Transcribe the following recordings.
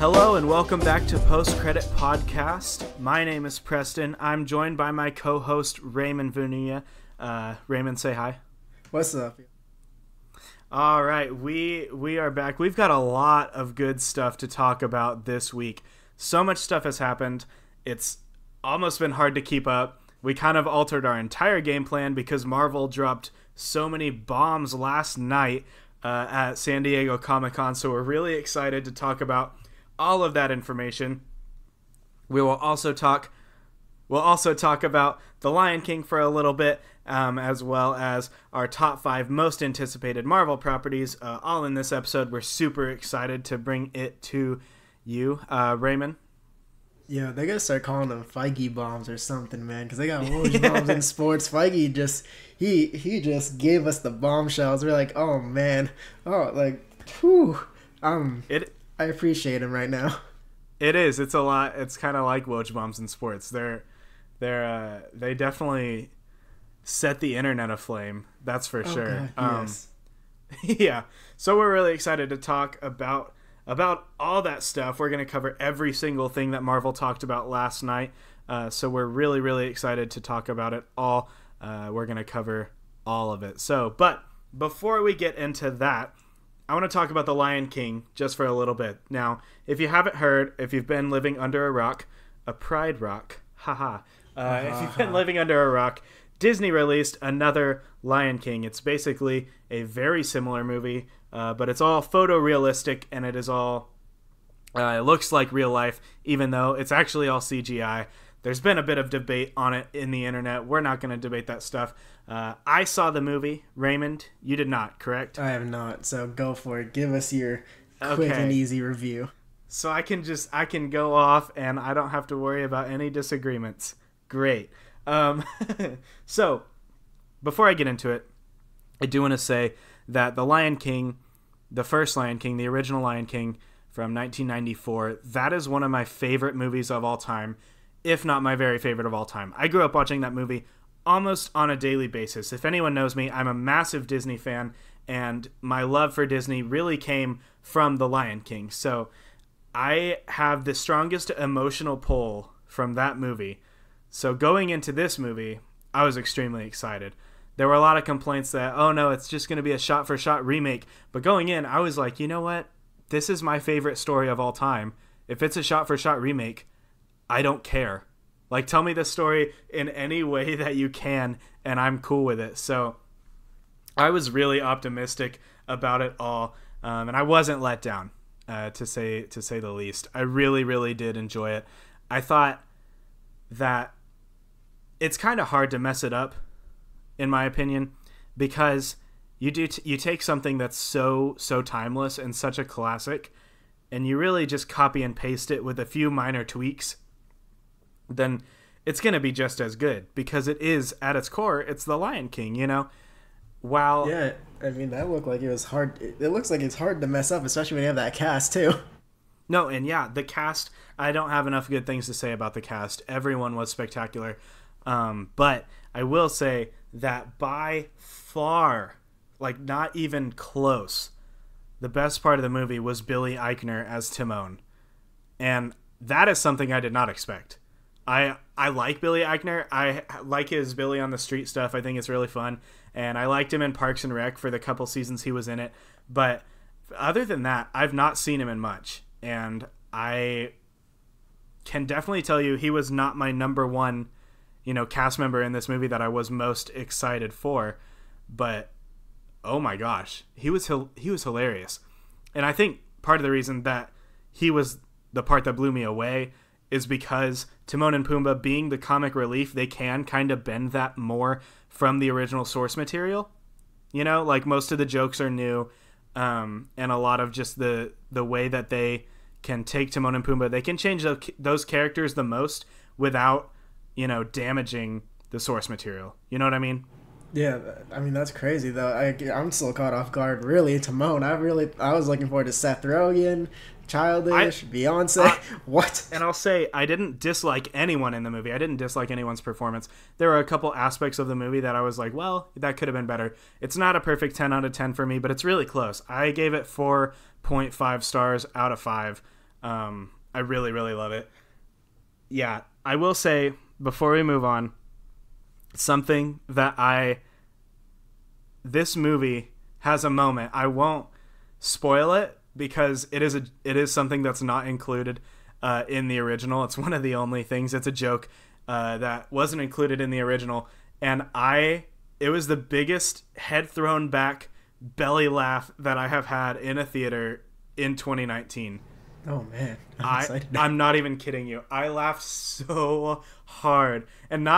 Hello and welcome back to Post Credit Podcast. My name is Preston. I'm joined by my co-host Raymond Vunia. Raymond, say hi. What's up? All right, we are back. We've got a lot of good stuff to talk about this week. So much stuff has happened. It's almost been hard to keep up. We kind of altered our entire game plan because Marvel dropped so many bombs last night at San Diego Comic-Con. So we're really excited to talk about all of that information. We'll also talk about The Lion King for a little bit, as well as our top 5 most anticipated Marvel properties, all in this episode. We're super excited to bring it to you. Raymond? Yeah, they gotta start calling them Feige Bombs or something, man, because they got bombs in sports. Feige he just gave us the bombshells. We're like, oh man, whew. I appreciate him right now. It is. It's a lot. It's kind of like Woj bombs in sports. They definitely set the internet aflame. That's for sure. God, yes. Yeah. So we're really excited to talk about all that stuff. We're going to cover every single thing that Marvel talked about last night. So we're really, really excited to talk about it all. We're going to cover all of it. But before we get into that, I want to talk about The Lion King just for a little bit. Now, if you haven't heard, if you've been living under a rock, a pride rock, if you've been living under a rock, Disney released another Lion King. It's basically a very similar movie, but it's all photorealistic, and it is all, it looks like real life, even though it's actually all CGI. There's been a bit of debate on it in the internet. We're not going to debate that stuff. I saw the movie. Raymond, you did not, correct? I have not, so go for it. Give us your quick and easy review. So I can go off, and I don't have to worry about any disagreements. Great. So, before I get into it, I do want to say that The Lion King, the first Lion King, the original Lion King from 1994, that is one of my favorite movies of all time, if not my very favorite of all time. I grew up watching that movie almost on a daily basis. If anyone knows me, I'm a massive Disney fan, and my love for Disney really came from The Lion King. So I have the strongest emotional pull from that movie. So going into this movie, I was extremely excited. There were a lot of complaints that, oh no, it's just going to be a shot-for-shot remake. But going in, I was like, you know what? This is my favorite story of all time. If it's a shot-for-shot remake, I don't care. Like, tell me the story in any way that you can, and I'm cool with it. So I was really optimistic about it all, and I wasn't let down, to say the least. I really, really did enjoy it. I thought that it's kind of hard to mess it up, in my opinion, because you take something that's so timeless and such a classic, and you really just copy and paste it with a few minor tweaks, then it's going to be just as good, because it is, at its core, it's The Lion King, you know? While yeah, I mean, that looked like it was hard. It looks like it's hard to mess up, especially when you have that cast, too. No, and yeah, the cast, I don't have enough good things to say about the cast. Everyone was spectacular. But I will say that by far, like not even close, the best part of the movie was Billy Eichner as Timon. And that is something I did not expect. I like Billy Eichner. I like his Billy on the Street stuff. I think it's really fun. And I liked him in Parks and Rec for the couple seasons he was in it. But other than that, I've not seen him in much. And I can definitely tell you he was not my number one, cast member in this movie that I was most excited for. But oh my gosh, he was hilarious. And I think part of the reason that he was the part that blew me away is because Timon and Pumbaa, being the comic relief, they can kind of bend that more from the original source material. Like most of the jokes are new, and a lot of just the way that they can take Timon and Pumbaa, they can change those characters the most without, damaging the source material. You know what I mean? Yeah, I mean, that's crazy, though. I'm still caught off guard, really. Timon, I was looking forward to Seth Rogen, Childish, Beyonce. What? And I'll say, I didn't dislike anyone in the movie. I didn't dislike anyone's performance. There were a couple aspects of the movie that I was like, well, that could have been better. It's not a perfect 10 out of 10 for me, but it's really close. I gave it 4.5 stars out of 5. I really, really love it. Yeah, I will say, before we move on, something that this movie has a moment. I won't spoil it because it is something that's not included in the original. It's one of the only things. It's a joke that wasn't included in the original, and it was the biggest head thrown back belly laugh that I have had in a theater in 2019. Oh man, I'm excited. I'm not even kidding you. I laughed so hard, and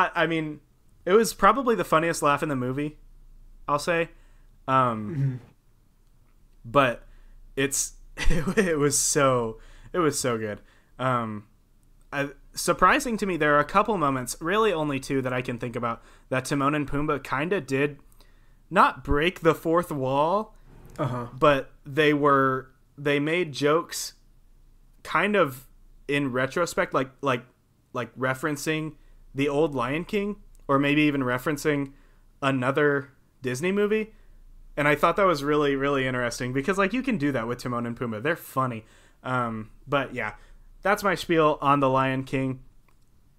it was probably the funniest laugh in the movie, I'll say. But it was so good. Surprising to me, there are a couple moments, really only two that I can think about, that Timon and Pumbaa kind of did not break the fourth wall, but they made jokes kind of in retrospect, like referencing the old Lion King, or maybe even referencing another Disney movie. And I thought that was really, really interesting because, like, you can do that with Timon and Pumbaa. They're funny. But yeah, that's my spiel on the Lion King.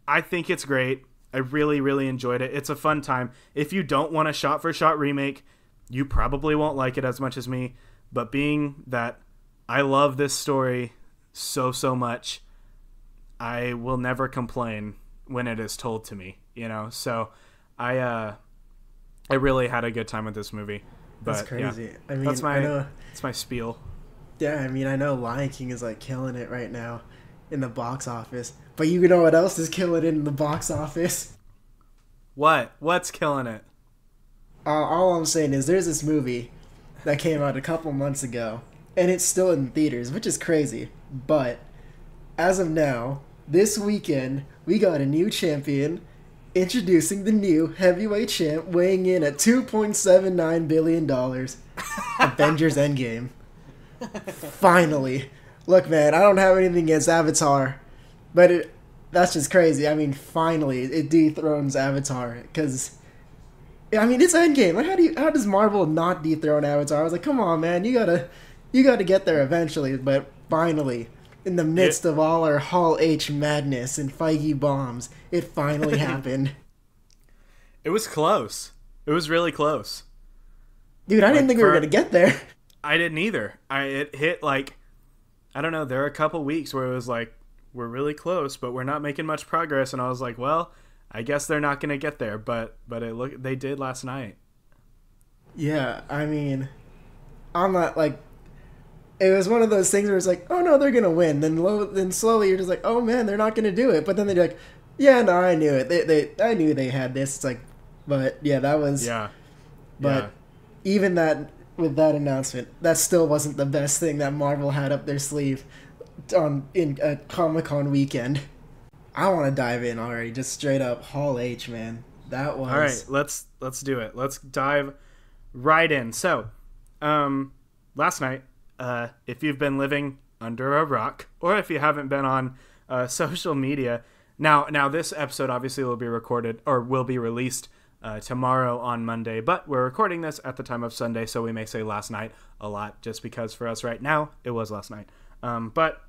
I think it's great. I really, really enjoyed it. It's a fun time. If you don't want a shot-for-shot remake, you probably won't like it as much as me. But being that I love this story so much, I will never complain when it is told to me, So I really had a good time with this movie. But, that's crazy. Yeah, I mean, that's my spiel. Yeah, I mean, I know Lion King is like killing it right now in the box office. But you know what else is killing it in the box office? What's killing it? All I'm saying is there's this movie that came out a couple months ago, and it's still in theaters, which is crazy. But as of now, this weekend, we got a new champion, introducing the new heavyweight champ, weighing in at $2.79 billion. Avengers Endgame. Finally. Look, man, I don't have anything against Avatar, but that's just crazy. I mean, finally, it dethrones Avatar, because, I mean, it's Endgame. Like, how does Marvel not dethrone Avatar? I was like, come on, man, you gotta get there eventually. But finally, in the midst of all our Hall H madness and Feige bombs, it finally happened. It was close. It was really close. Dude, I didn't think we were gonna get there. I didn't either. It hit, like, I don't know, there were a couple weeks where it was like, we're really close, but we're not making much progress, and I was like, well, I guess they're not gonna get there, but they did last night. Yeah, I mean, I'm not, like, it was one of those things where it's like, oh no, they're gonna win. Then slowly you're just like, oh man, they're not gonna do it. But then they're like, yeah, no, I knew it. I knew they had this. It's like, but yeah, that was. Yeah. But even that, with that announcement, that still wasn't the best thing that Marvel had up their sleeve in a Comic-Con weekend. I want to dive in already, just straight up Hall H, man. That was. All right, let's do it. Let's dive right in. So, last night. If you've been living under a rock, or if you haven't been on social media, now this episode obviously will be recorded or will be released tomorrow on Monday, but we're recording this at the time of Sunday, so we may say last night a lot, just because for us right now it was last night. But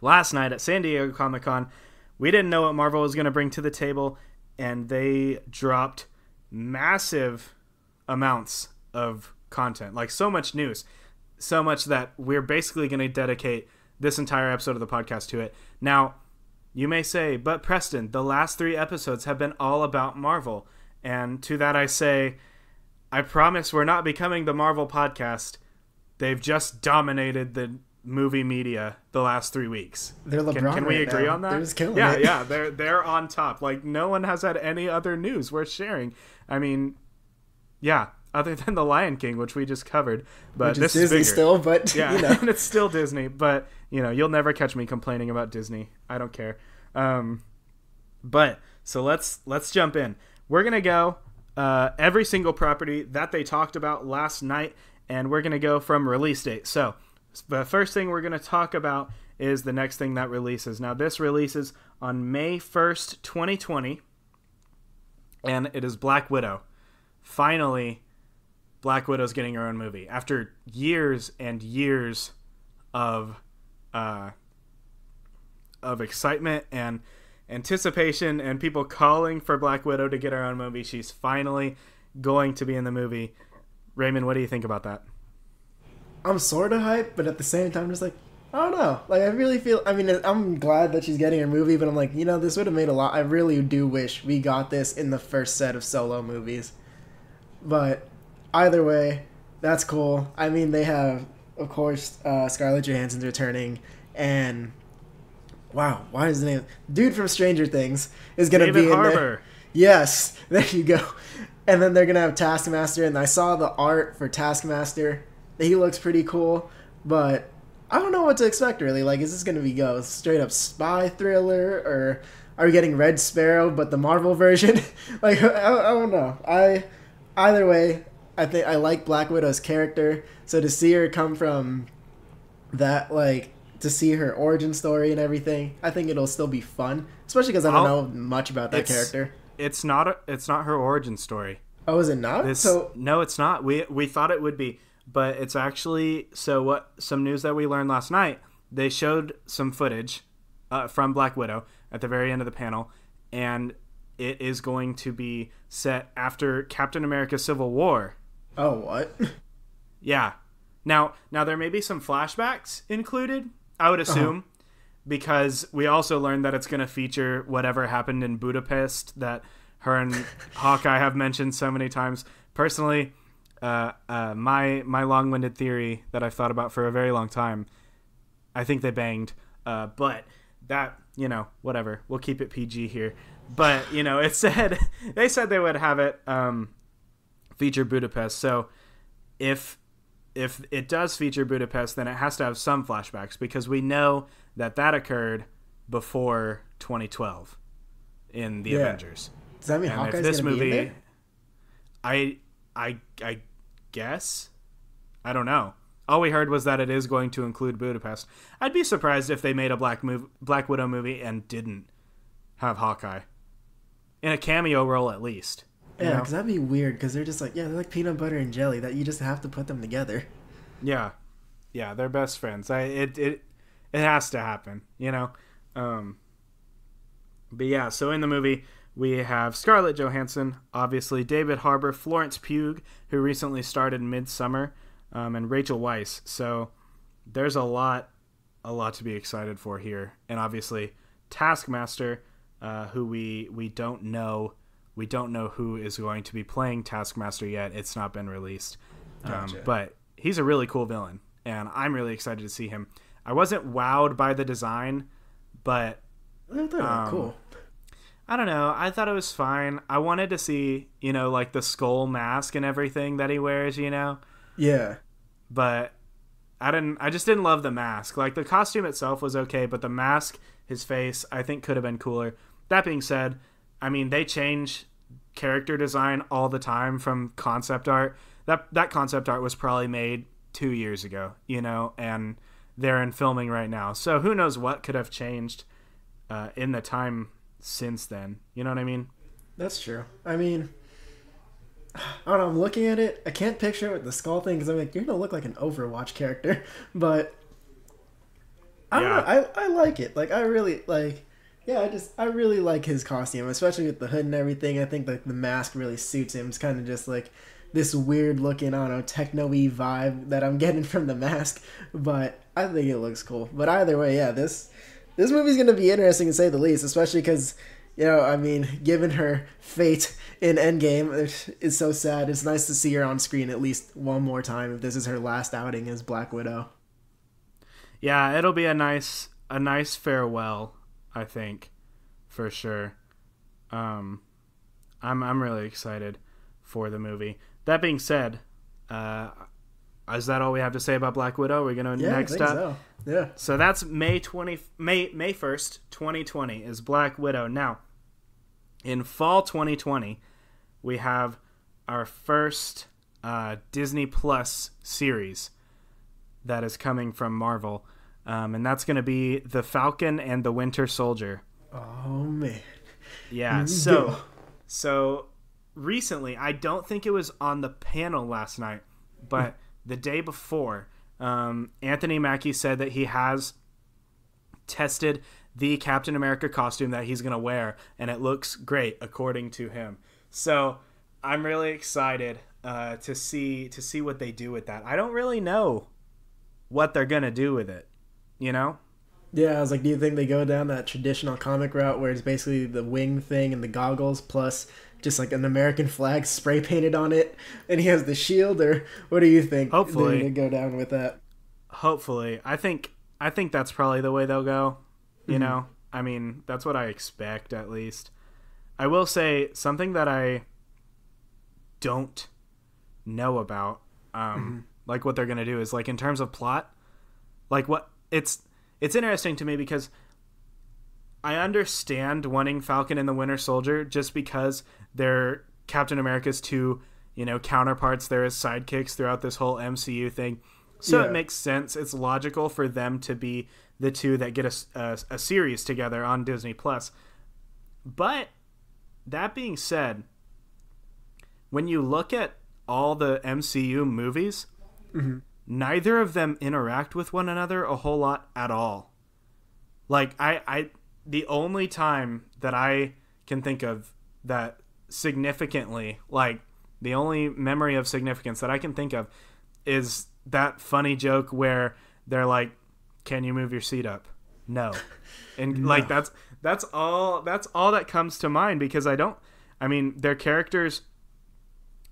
last night at San Diego Comic-Con, we didn't know what Marvel was going to bring to the table, and they dropped massive amounts of content, like so much news. So much that we're basically going to dedicate this entire episode of the podcast to it. Now, you may say, but Preston, the last 3 episodes have been all about Marvel. And to that I say, I promise we're not becoming the Marvel podcast. They've just dominated the movie media the last 3 weeks. They're LeBron. Can we agree on that? They're just killing it. Yeah, they're on top. Like, no one has had any other news worth sharing. I mean, yeah. Other than The Lion King, which we just covered. But which this is Disney bigger. Still, but, yeah, you know. And it's still Disney. But, you'll never catch me complaining about Disney. I don't care. But, so let's jump in. We're going to go every single property that they talked about last night, and we're going to go from release date. So, the first thing we're going to talk about is the next thing that releases. Now, this releases on May 1st, 2020, and it is Black Widow. Finally, Black Widow's getting her own movie after years and years of of excitement and anticipation and people calling for Black Widow to get her own movie. She's finally going to be in the movie. Raymond, what do you think about that? I'm sort of hyped, but at the same time, just like, I don't know. Like, I really feel, I mean, I'm glad that she's getting her movie, but I'm like, this would have made a lot. I really do wish we got this in the first set of solo movies. But either way, that's cool. I mean, they have, of course, Scarlett Johansson's returning, and wow, why is the name? Dude from Stranger Things is going to be in there. Yes, there you go. And then they're going to have Taskmaster, and I saw the art for Taskmaster. He looks pretty cool, but I don't know what to expect, really. Like, is this going to be a straight up spy thriller, or are we getting Red Sparrow, but the Marvel version? Like, I don't know. Either way, I think I like Black Widow's character, so to see her come from that, like, to see her origin story and everything, I think it'll still be fun, especially because I don't know much about that character. It's not her origin story. Oh, is it not? No, it's not. We thought it would be. But it's actually, some news that we learned last night, they showed some footage from Black Widow at the very end of the panel, and it is going to be set after Captain America Civil War. Oh, what? Yeah. Now there may be some flashbacks included, I would assume, because we also learned that it's going to feature whatever happened in Budapest that her and Hawkeye have mentioned so many times. Personally, my long-winded theory that I've thought about for a very long time, I think they banged, but that, whatever, we'll keep it PG here, but they said they would have it feature Budapest. So if it does feature Budapest, then it has to have some flashbacks, because we know that occurred before 2012 in the Avengers. Does that mean Hawkeye's gonna be in there? I guess. I don't know. All we heard was that it is going to include Budapest. I'd be surprised if they made a Black Widow movie and didn't have Hawkeye in a cameo role at least. Yeah, because that'd be weird. Because they're just like, they're like peanut butter and jelly. That you just have to put them together. Yeah, they're best friends. It has to happen. But yeah, so in the movie, we have Scarlett Johansson, obviously, David Harbour, Florence Pugh, who recently starred in Midsummer, and Rachel Weisz. So there's a lot to be excited for here. And obviously, Taskmaster, who we don't know. We don't know who is going to be playing Taskmaster yet. It's not been released. Gotcha. But he's a really cool villain, and I'm really excited to see him. I wasn't wowed by the design, but I thought it was cool. I don't know. I thought it was fine. I wanted to see, like the skull mask and everything that he wears, Yeah. But I just didn't love the mask. Like, the costume itself was okay, but the mask, his face, I think could have been cooler. That being said, I mean, they change character design all the time from concept art. That concept art was probably made 2 years ago, and they're in filming right now. So who knows what could have changed in the time since then. You know what I mean? That's true. I mean, I don't know. I'm looking at it. I can't picture it with the skull thing, because I'm like, you're going to look like an Overwatch character. But I don't know. I like it. Like, I really, like... Yeah, I really like his costume, especially with the hood and everything. I think like the mask really suits him. It's kind of just like this weird looking, I don't know, techno-y vibe that I'm getting from the mask. But I think it looks cool. But either way, yeah, this movie's going to be interesting to say the least, especially because, I mean, given her fate in Endgame, it's so sad. It's nice to see her on screen at least one more time if this is her last outing as Black Widow. Yeah, it'll be a nice farewell, I think, for sure. I'm really excited for the movie. That being said, is that all we have to say about Black Widow? We're gonna next up. So. Yeah. So that's May 1st, 2020 is Black Widow. Now, in fall 2020, we have our first Disney Plus series that is coming from Marvel. And that's going to be The Falcon and the Winter Soldier. Oh, man. Yeah, so recently, I don't think it was on the panel last night, but the day before, Anthony Mackie said that he has tested the Captain America costume that he's going to wear, and it looks great according to him. So I'm really excited to see what they do with that. I don't really know what they're going to do with it, you know? Yeah, I was like, do you think they go down that traditional comic route where it's basically the wing thing and the goggles plus just like an American flag spray painted on it, and he has the shield, or what do you think? Hopefully they're gonna go down with that. Hopefully. I think that's probably the way they'll go. You know? I mean, that's what I expect, at least. I will say something that I don't know about, like what they're going to do is, like, in terms of plot, like what it's interesting to me because I understand wanting Falcon and the Winter Soldier just because they're Captain America's two, counterparts. They're his sidekicks throughout this whole MCU thing. So It makes sense. It's logical for them to be the two that get a series together on Disney Plus. But that being said, when you look at all the MCU movies, neither of them interact with one another a whole lot at all. Like the only time that I can think of that significantly, like the only memory of significance that I can think of is that funny joke where they're like, "Can you move your seat up?" No. And like that's all that comes to mind because their characters,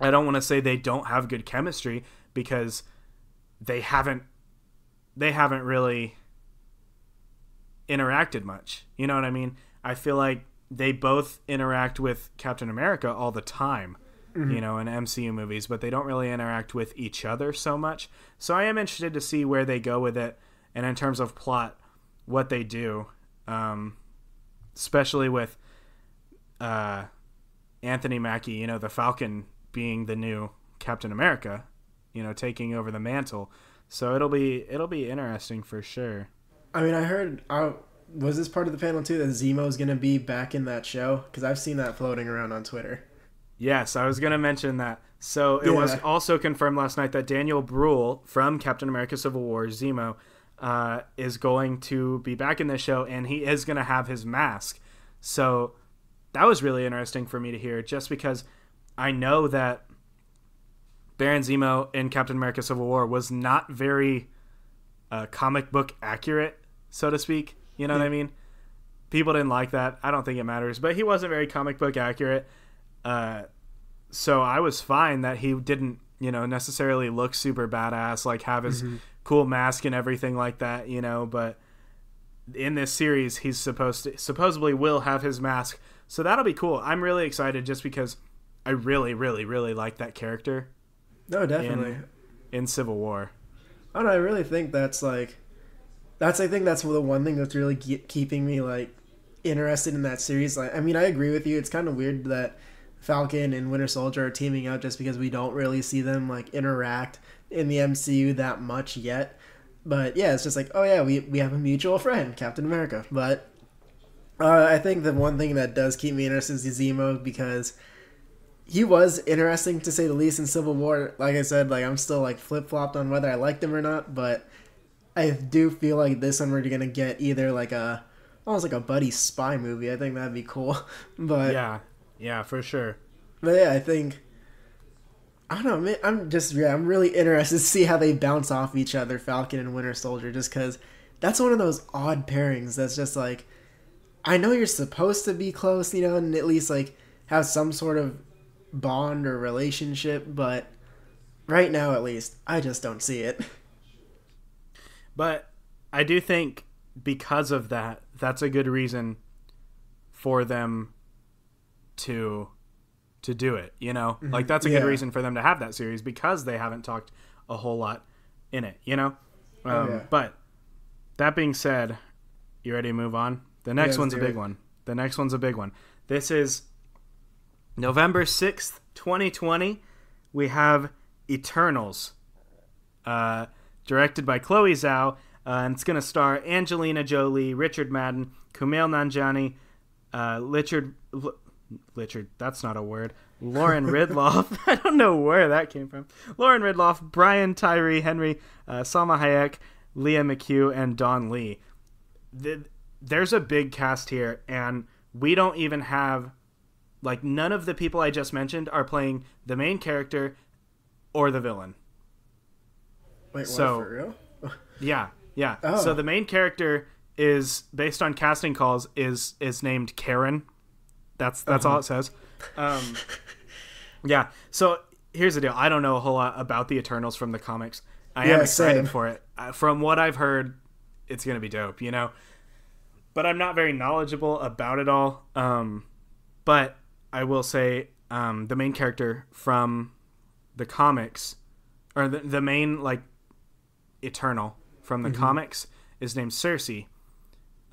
I don't want to say they don't have good chemistry because they haven't really interacted much. You know what I mean? I feel like they both interact with Captain America all the time, in MCU movies, but they don't really interact with each other so much. So I am interested to see where they go with it, and in terms of plot, what they do, especially with Anthony Mackie, the Falcon being the new Captain America, taking over the mantle. So it'll be interesting for sure. I mean, I heard, was this part of the panel too, that Zemo's going to be back in that show? Because I've seen that floating around on Twitter. Yes, I was going to mention that. So it was also confirmed last night that Daniel Bruhl from Captain America Civil War, Zemo, is going to be back in the show, and he is going to have his mask. So that was really interesting for me to hear, just because I know that Baron Zemo in Captain America Civil War was not very comic book accurate, so to speak. You know what I mean? People didn't like that. I don't think it matters, but he wasn't very comic book accurate. So I was fine that he didn't, necessarily look super badass, like have his cool mask and everything like that, but in this series, he's supposedly will have his mask. So that'll be cool. I'm really excited just because I really, really, really like that character. No, definitely. In Civil War. I don't know, I really think I think that's the one thing that's really keeping me like interested in that series. Like, I mean, I agree with you. It's kind of weird that Falcon and Winter Soldier are teaming up just because we don't really see them like interact in the MCU that much yet. But yeah, it's just like, oh yeah, we have a mutual friend, Captain America. But I think the one thing that does keep me interested is Zemo, because he was interesting to say the least in Civil War. Like I said, like I'm still like flip-flopped on whether I liked him or not, but I do feel like this one we're gonna get either like almost like a buddy spy movie. I think that'd be cool. But yeah, for sure. But yeah, I don't know, man, I'm really interested to see how they bounce off each other, Falcon and Winter Soldier, just because that's one of those odd pairings that's just like, I know you're supposed to be close, and at least like have some sort of bond or relationship, but right now at least I just don't see it. But I do think because of that, that's a good reason for them to do it, like that's a good reason for them to have that series, because they haven't talked a whole lot in it, But that being said, you ready to move on? The next one's a big one. This is November 6th, 2020. We have Eternals, directed by Chloe Zhao, and it's going to star Angelina Jolie, Richard Madden, Kumail Nanjiani, Richard, that's not a word. Lauren Ridloff. I don't know where that came from. Lauren Ridloff, Brian Tyree Henry, Salma Hayek, Leah McHugh, and Don Lee. there's a big cast here, and we don't even have, like, none of the people I just mentioned are playing the main character or the villain. Wait, what, for real? Yeah. Oh. So the main character is, based on casting calls, is named Karen. That's all it says. Yeah. So here's the deal. I don't know a whole lot about the Eternals from the comics. I am excited for it. From what I've heard, it's going to be dope, you know? But I'm not very knowledgeable about it all. But I will say the main character from the comics, or the main, like, Eternal from the comics, is named Cersei.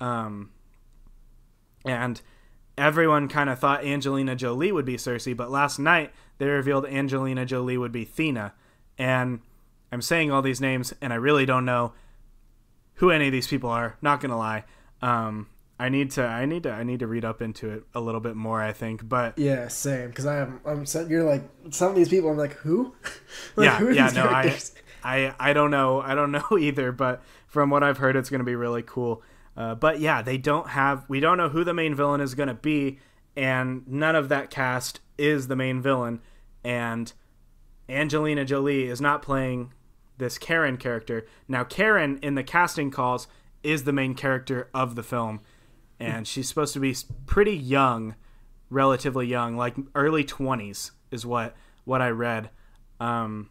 And everyone kind of thought Angelina Jolie would be Cersei, but last night they revealed Angelina Jolie would be Thena. And I'm saying all these names, and I really don't know who any of these people are. Not gonna lie. I need to read up into it a little bit more, I think. But yeah, same. Because you're like, some of these people, I'm like, who? Like, who are these characters? I don't know. I don't know either. But from what I've heard, it's gonna be really cool. But yeah, we don't know who the main villain is gonna be, and none of that cast is the main villain. And Angelina Jolie is not playing this Karen character. Now, Karen in the casting calls is the main character of the film, and she's supposed to be pretty young, relatively young, like early 20s is what I read. But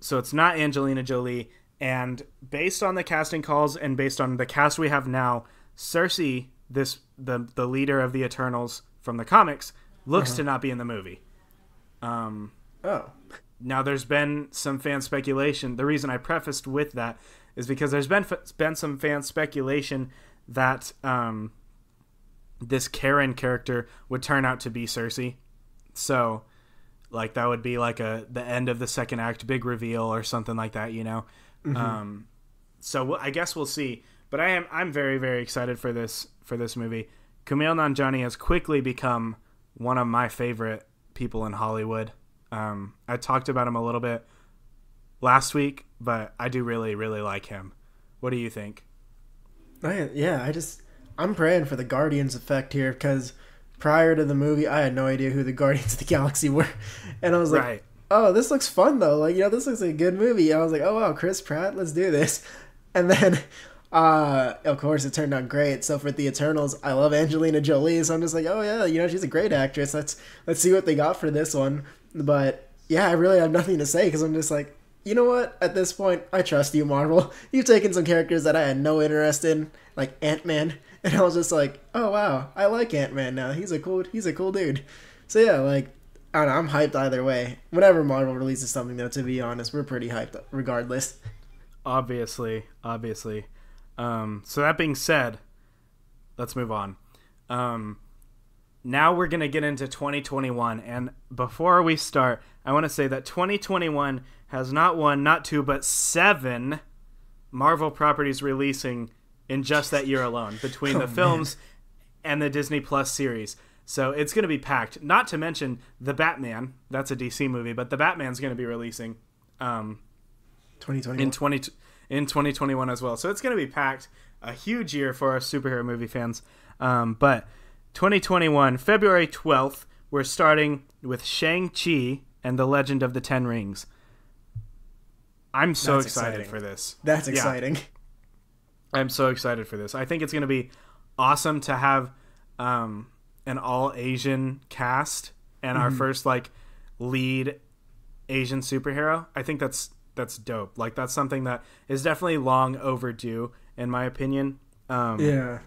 so it's not Angelina Jolie, and based on the casting calls and based on the cast we have now, Cersei, the leader of the Eternals from the comics, looks to not be in the movie. Now, there's been some fan speculation. The reason I prefaced with that is because there's been some fan speculation that this Karen character would turn out to be Cersei. So, like, that would be like the end of the second act, big reveal or something like that, you know? So I guess we'll see. But I'm very, very excited for this movie. Kumail Nanjiani has quickly become one of my favorite people in Hollywood. I talked about him a little bit last week, but I do really, really like him. What do you think? I'm praying for the Guardians effect here, because prior to the movie, I had no idea who the Guardians of the Galaxy were. And I was like, oh, this looks fun, though. Like, this looks like a good movie. And I was like, oh, wow, Chris Pratt, let's do this. And then, of course, it turned out great. So for the Eternals, I love Angelina Jolie, so I'm just like, oh, yeah, she's a great actress. Let's see what they got for this one. But, yeah, I really have nothing to say, because I'm just like, you know what? At this point, I trust you, Marvel. You've taken some characters that I had no interest in, like Ant-Man, and I was just like, oh, wow, I like Ant-Man now. He's a cool dude. So, yeah, like, I don't know, I'm hyped either way. Whenever Marvel releases something, though, to be honest, we're pretty hyped regardless. Obviously. So that being said, let's move on. Now we're going to get into 2021, and before we start, I want to say that 2021 has not one, not two, but 7 Marvel properties releasing in just that year alone, between the films and the Disney Plus series. So it's going to be packed. Not to mention The Batman. That's a DC movie, but The Batman's going to be releasing 2021. in 2021 as well. So it's going to be packed. A huge year for our superhero movie fans. But 2021, February 12th, we're starting with Shang-Chi and the Legend of the Ten Rings. I'm so excited for this. That's exciting. I'm so excited for this. I think it's going to be awesome to have an all-Asian cast and our first, like, lead Asian superhero. I think that's dope. Like, that's something that is definitely long overdue, in my opinion. Yeah.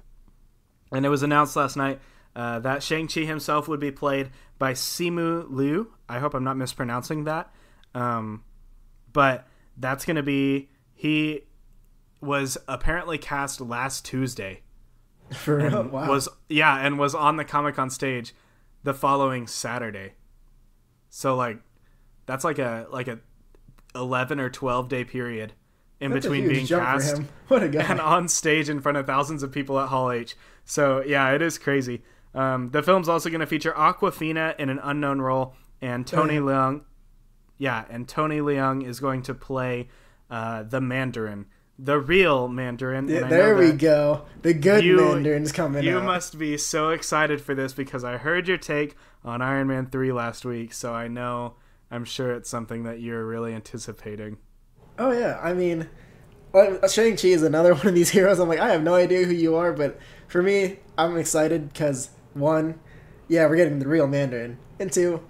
And it was announced last night that Shang-Chi himself would be played by Simu Liu. I hope I'm not mispronouncing that. But that's going to be... He was apparently cast last Tuesday. For real? Wow. And was on the Comic-Con stage the following Saturday. So, like, that's like a 11 or 12 day period in between being cast what a guy. and on stage in front of thousands of people at Hall H. So, yeah, it is crazy. The film's also going to feature Awkwafina in an unknown role, and Tony Leung. Yeah, and Tony Leung is going to play the Mandarin, the real Mandarin. Yeah, And I there know we that go. The good Mandarin's coming You out. must be so excited for this because I heard your take on Iron Man 3 last week, so I'm sure it's something that you're really anticipating. Oh yeah, I mean, Shang-Chi is another one of these heroes. I'm like, I have no idea who you are, but for me, I'm excited because one, yeah, we're getting the real Mandarin, and two,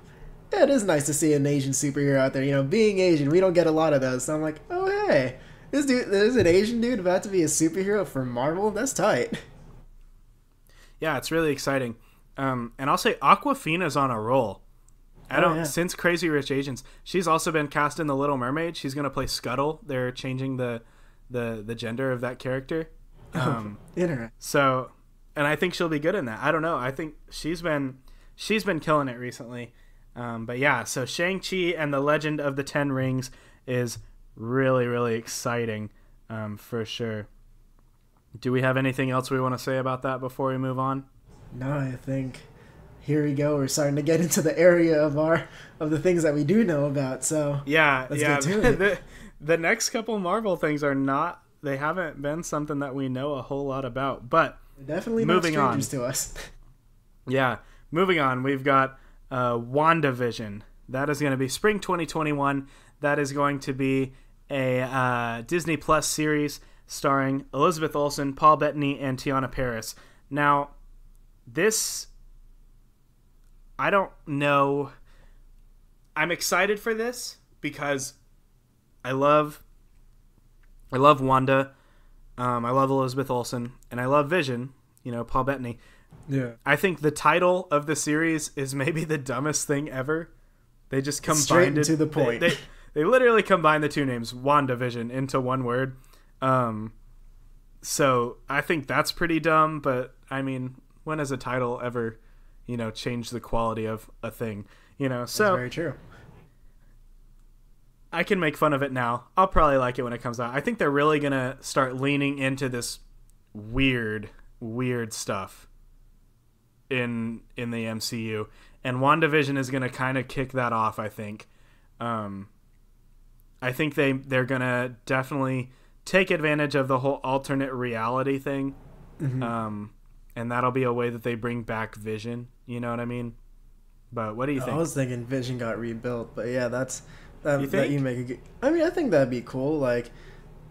yeah, it is nice to see an Asian superhero out there. You know, being Asian, we don't get a lot of those. So I'm like, oh hey, there's an Asian dude about to be a superhero for Marvel. That's tight. Yeah, it's really exciting. And I'll say Aquafina's on a roll. Since Crazy Rich Asians, she's also been cast in The Little Mermaid. She's gonna play Scuttle. They're changing the gender of that character. Interesting. So, and I think she'll be good in that. I don't know. I think she's been killing it recently. But yeah, so Shang-Chi and the Legend of the Ten Rings is really, really exciting, for sure. Do we have anything else we want to say about that before we move on? No, I think here we go. We're starting to get into the area of the things that we do know about. So let's get to it. The next couple Marvel things they haven't been something that we know a whole lot about. But definitely not strangers to us. Yeah, moving on. We've got WandaVision. That is going to be spring 2021. That is going to be a Disney Plus series starring Elizabeth Olsen, Paul Bettany, and Tiana Paris. Now, this, I don't know. I'm excited for this because I love Wanda. I love Elizabeth Olsen, and I love Vision. You know, Paul Bettany. Yeah. I think the title of the series is maybe the dumbest thing ever. They just combined straight it to the point. They literally combined the two names, WandaVision, into one word. So I think that's pretty dumb, but I mean, when has a title ever, changed the quality of a thing? So that's very true. I can make fun of it now. I'll probably like it when it comes out. I think they're really gonna start leaning into this weird stuff in the MCU, and WandaVision is gonna kind of kick that off. I think they're gonna definitely take advantage of the whole alternate reality thing, and that'll be a way that they bring back Vision. You know what I mean? But what do you think? I was thinking Vision got rebuilt, but yeah, that you make a good. I mean, I think that'd be cool. Like,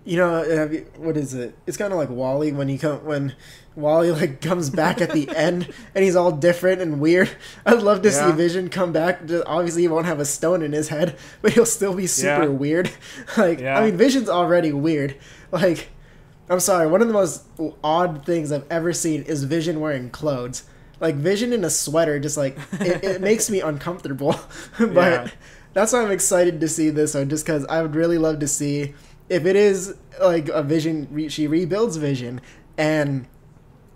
what is it? It's kind of like Wall-E when Wall-E comes back at the end and he's all different and weird. I'd love to see Vision come back. Obviously, he won't have a stone in his head, but he'll still be super weird. I mean, Vision's already weird. I'm sorry, one of the most odd things I've ever seen is Vision wearing clothes. Vision in a sweater, just it makes me uncomfortable. But that's why I'm excited to see this one, just because I would really love to see if it is a Vision. She rebuilds Vision, and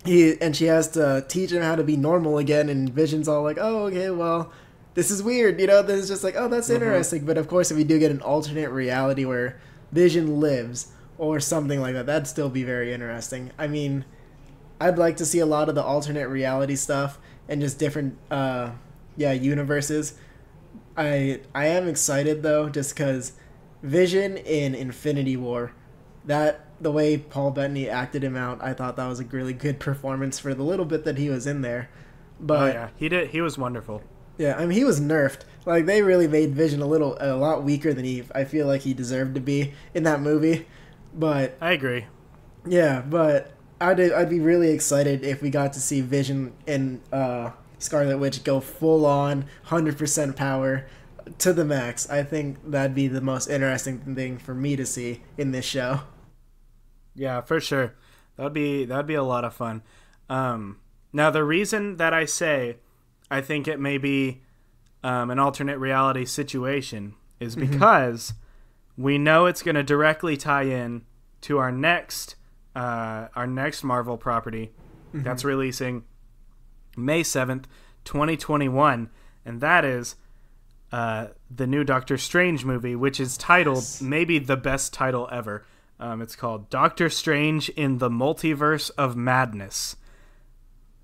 she has to teach him how to be normal again. And Vision's all like, "Oh, okay, well, this is weird." Then it's just like, "Oh, that's interesting." But of course, if we do get an alternate reality where Vision lives or something like that, that'd still be very interesting. I mean, I'd like to see a lot of the alternate reality stuff and just different, universes. I am excited though, just because Vision in Infinity War, the way Paul Bettany acted him out, I thought that was a really good performance for the little bit that he was in there. But he was wonderful. Yeah, I mean, he was nerfed. They really made Vision a lot weaker than I feel like he deserved to be in that movie. But I agree. Yeah, but I'd be really excited if we got to see Vision and Scarlet Witch go full on 100% power to the max. I think that'd be the most interesting thing for me to see in this show. Yeah, for sure. That'd be a lot of fun. Now the reason that I say I think it may be an alternate reality situation is because we know it's going to directly tie in to our next Marvel property that's releasing May 7th, 2021, and that is the new Doctor Strange movie, which is titled maybe the best title ever. It's called Doctor Strange in the Multiverse of Madness.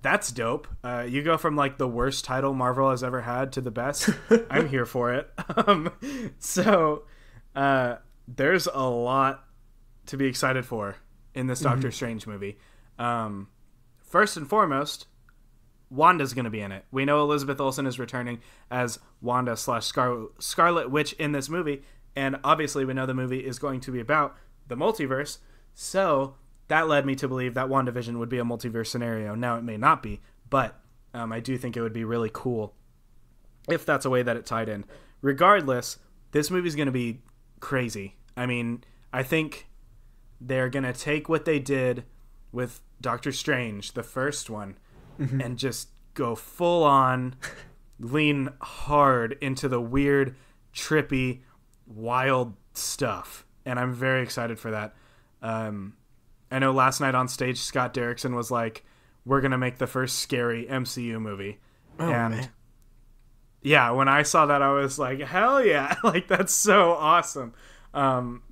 That's dope. You go from the worst title Marvel has ever had to the best. I'm here for it. So there's a lot to be excited for in this Doctor Strange movie. First and foremost, Wanda's going to be in it. We know Elizabeth Olsen is returning as Wanda / Scarlet Witch in this movie, and obviously we know the movie is going to be about the multiverse, so that led me to believe that WandaVision would be a multiverse scenario. Now, it may not be, but I do think it would be really cool if that's a way that it tied in. Regardless, this movie's going to be crazy. I mean, I think they're going to take what they did with Doctor Strange, the first one, and just go full on, lean hard into the weird, trippy, wild stuff. And I'm very excited for that. I know last night on stage, Scott Derrickson was like, we're going to make the first scary MCU movie. Oh, and man. Yeah, when I saw that, I was like, hell yeah. Like, that's so awesome.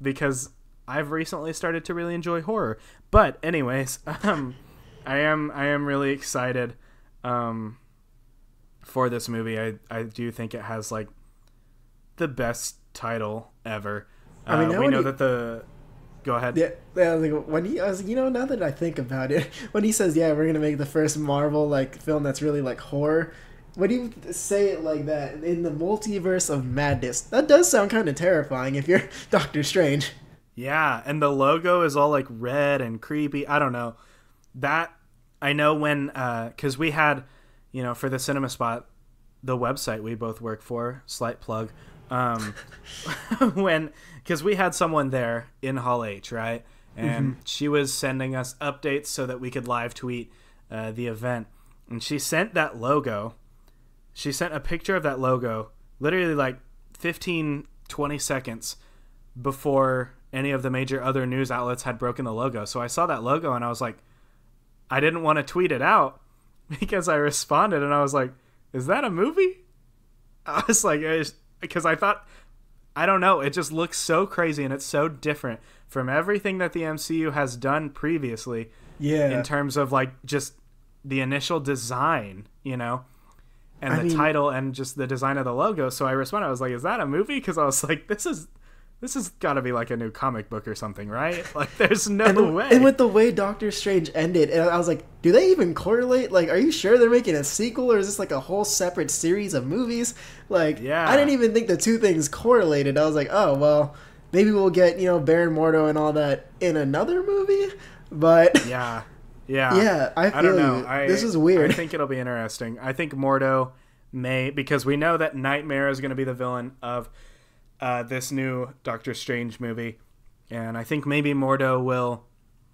Because I've recently started to really enjoy horror. But anyways, I am really excited for this movie. I do think it has like the best title ever. I mean, we know that the... Go ahead. Yeah, I was like, now that I think about it, when he says, yeah, we're going to make the first Marvel like film that's really like horror, when you say it like that, in the multiverse of madness, that does sound kind of terrifying if you're Doctor Strange. Yeah, and the logo is all like red and creepy. I don't know. That, I know when, because we had, for the Cinema Spot, the website we both work for, slight plug, because we had someone there in Hall H, right? And she was sending us updates so that we could live tweet the event. And she sent that logo. She sent a picture of that logo literally like 15, 20 seconds before any of the major other news outlets had broken the logo. So I saw that logo and I was like, I didn't want to tweet it out because I responded and I was like, is that a movie? I was like, because I thought, I don't know, it just looks so crazy and it's so different from everything that the MCU has done previously. Yeah. In terms of like just the initial design, and the title and just the design of the logo. So I responded, I was like, is that a movie? Because I was like, this has got to be like a new comic book or something, right? Like, there's no way. And with the way Doctor Strange ended, and I was like, do they even correlate? Like, are you sure they're making a sequel, or is this like a whole separate series of movies? Like, yeah. I didn't even think the two things correlated. I was like, oh, well, maybe we'll get, Baron Mordo and all that in another movie? But... Yeah. Yeah, I don't know. This is weird. I think it'll be interesting. I think Mordo may, because we know that Nightmare is going to be the villain of this new Doctor Strange movie, and I think maybe Mordo will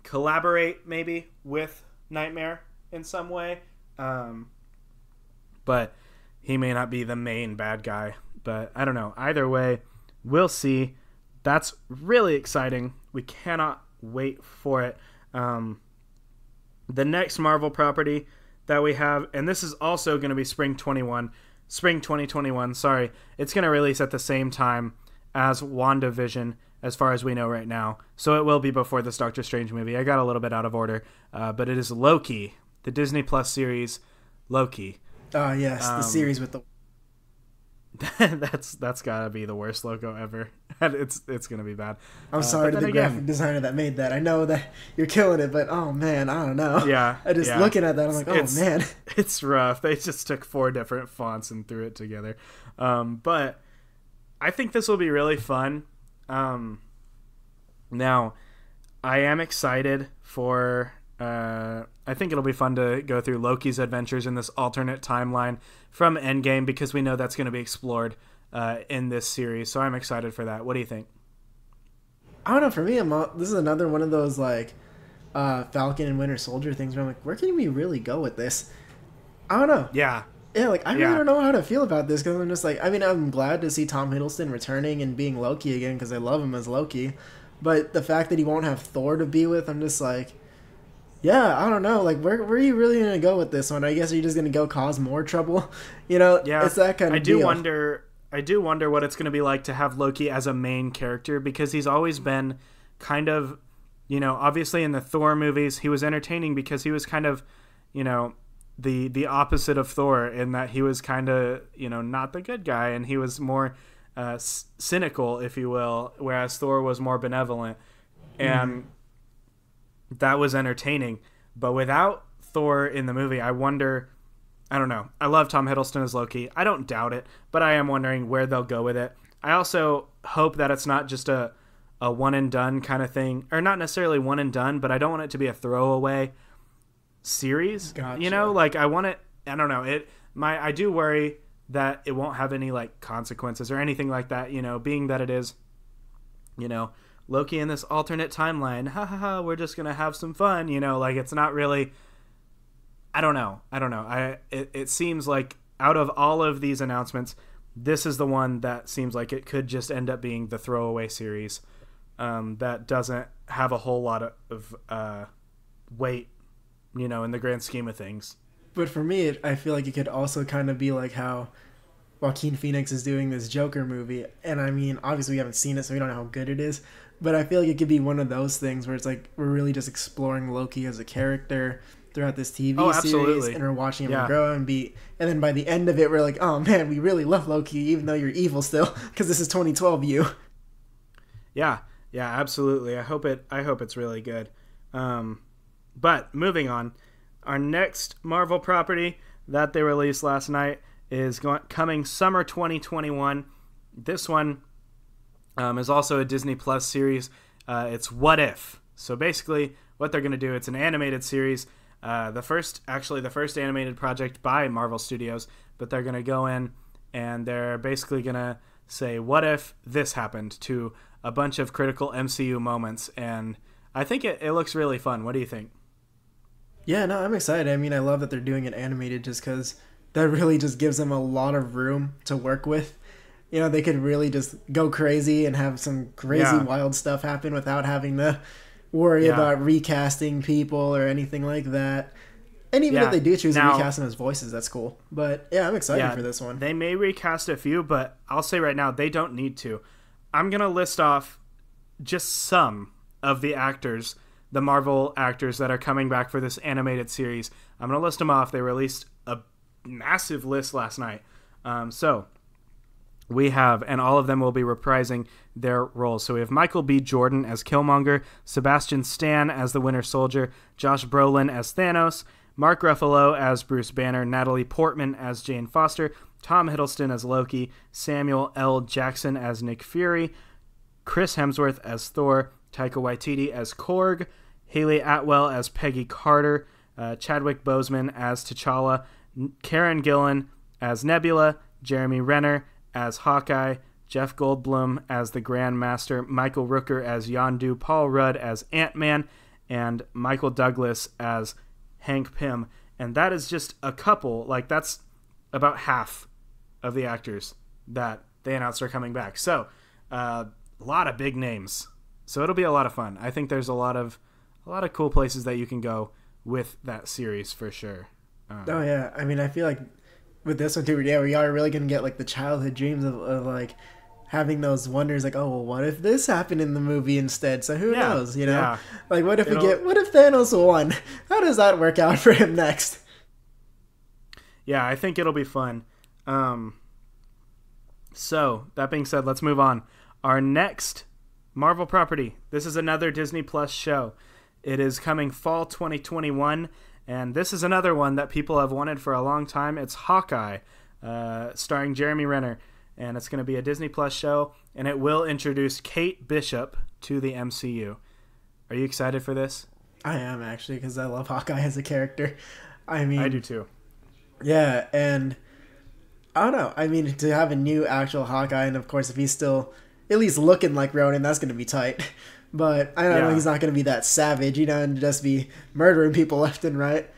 collaborate maybe with Nightmare in some way, but he may not be the main bad guy. But I don't know. Either way, we'll see. That's really exciting. We cannot wait for it. The next Marvel property that we have, and this is also going to be spring 2021, sorry. It's going to release at the same time as WandaVision, as far as we know right now. So it will be before this Doctor Strange movie. I got a little bit out of order, but it is Loki, the Disney Plus series Loki. Oh, yes, the series with the... that's gotta be the worst logo ever. It's gonna be bad. I'm sorry to the graphic designer that made that. I know that you're killing it, but oh man, I don't know. Yeah. Looking at that, I'm like, oh man. It's rough. They just took 4 different fonts and threw it together. But I think this will be really fun. Now, I am excited for... I think it'll be fun to go through Loki's adventures in this alternate timeline from Endgame, because we know that's going to be explored in this series. So I'm excited for that. What do you think? I don't know. For me, this is another one of those like Falcon and Winter Soldier things where I'm like, where can we really go with this? I don't know. Yeah. Yeah, like, I really don't know how to feel about this, because I'm just like, I mean, I'm glad to see Tom Hiddleston returning and being Loki again, because I love him as Loki. But the fact that he won't have Thor to be with, I'm just like... Yeah, I don't know. Like, where are you really going to go with this one? I guess you're just going to go cause more trouble. Yeah, it's that kind of deal. I do wonder what it's going to be like to have Loki as a main character, because he's always been kind of, obviously in the Thor movies, he was entertaining because he was kind of, the opposite of Thor, in that he was kind of, not the good guy, and he was more cynical, if you will, whereas Thor was more benevolent. and that was entertaining. But without Thor in the movie, I wonder. I don't know. I love Tom Hiddleston as Loki. I don't doubt it, but I am wondering where they'll go with it. I also hope that it's not just a one and done kind of thing, or not necessarily one and done, but I don't want it to be a throwaway series. Gotcha. You know, like I want it. I don't know. I do worry that it won't have any like consequences or anything like that. You know, being that it is, you know, Loki in this alternate timeline. Ha ha ha. We're just gonna have some fun. You know, like it's not really. I don't know. It seems like out of all of these announcements, this is the one that seems like it could just end up being the throwaway series that doesn't have a whole lot of weight, you know, in the grand scheme of things. But for me, I feel like it could also kind of be like how Joaquin Phoenix is doing this Joker movie. And I mean, obviously we haven't seen it, so we don't know how good it is. But I feel like it could be one of those things where it's like we're really just exploring Loki as a character throughout this TV series, and we're watching him grow and then by the end of it, we're like, oh man, we really love Loki, even though you're evil still, because this is 2012 you. Yeah, absolutely. I hope it's really good. But moving on, our next Marvel property that they released last night is coming summer 2021. This one is also a Disney Plus series. It's What If. So basically, what they're going to do, it's an animated series. The first animated project by Marvel Studios, but they're going to go in and they're basically going to say, what if this happened, to a bunch of critical MCU moments. And I think it looks really fun. What do you think? Yeah, no, I'm excited. I mean, I love that they're doing it animated just because that really just gives them a lot of room to work with. You know, they could really just go crazy and have some crazy wild stuff happen without having to worry about recasting people or anything like that. And even if they do choose to recast them as voices, that's cool. But yeah, I'm excited for this one. They may recast a few, but I'll say right now, they don't need to. I'm going to list off just some of the actors, the Marvel actors that are coming back for this animated series. I'm going to list them off. They released a massive list last night. So we have, and all of them will be reprising their roles. So we have Michael B. Jordan as Killmonger, Sebastian Stan as the Winter Soldier, Josh Brolin as Thanos, Mark Ruffalo as Bruce Banner, Natalie Portman as Jane Foster, Tom Hiddleston as Loki, Samuel L. Jackson as Nick Fury, Chris Hemsworth as Thor, Taika Waititi as Korg, Haley Atwell as Peggy Carter, Chadwick Boseman as T'Challa, Karen Gillan as Nebula, Jeremy Renner as Hawkeye, Jeff Goldblum as the Grand Master, Michael Rooker as Yondu, Paul Rudd as Ant-Man, and Michael Douglas as Hank Pym. And that is just a couple, like that's about half of the actors that they announced are coming back. So, a lot of big names. So it'll be a lot of fun. I think there's a lot of cool places that you can go with that series for sure. Oh yeah, I mean, I feel like with this one too, we are really gonna get like the childhood dreams of like having those wonders, like, oh well, what if this happened in the movie instead? So who knows, you know? Yeah. Like, what if what if Thanos won? How does that work out for him next? Yeah, I think it'll be fun. So that being said, let's move on. Our next Marvel property. This is another Disney Plus show. It is coming fall 2021. And this is another one that people have wanted for a long time. It's Hawkeye, starring Jeremy Renner. And it's going to be a Disney Plus show. And it will introduce Kate Bishop to the MCU. Are you excited for this? I am, actually, because I love Hawkeye as a character. I mean, I do too. Yeah, and I don't know. I mean, to have a new actual Hawkeye, and of course, if he's still at least looking like Ronan, that's going to be tight. But I don't know, he's not going to be that savage, you know, and just be murdering people left and right.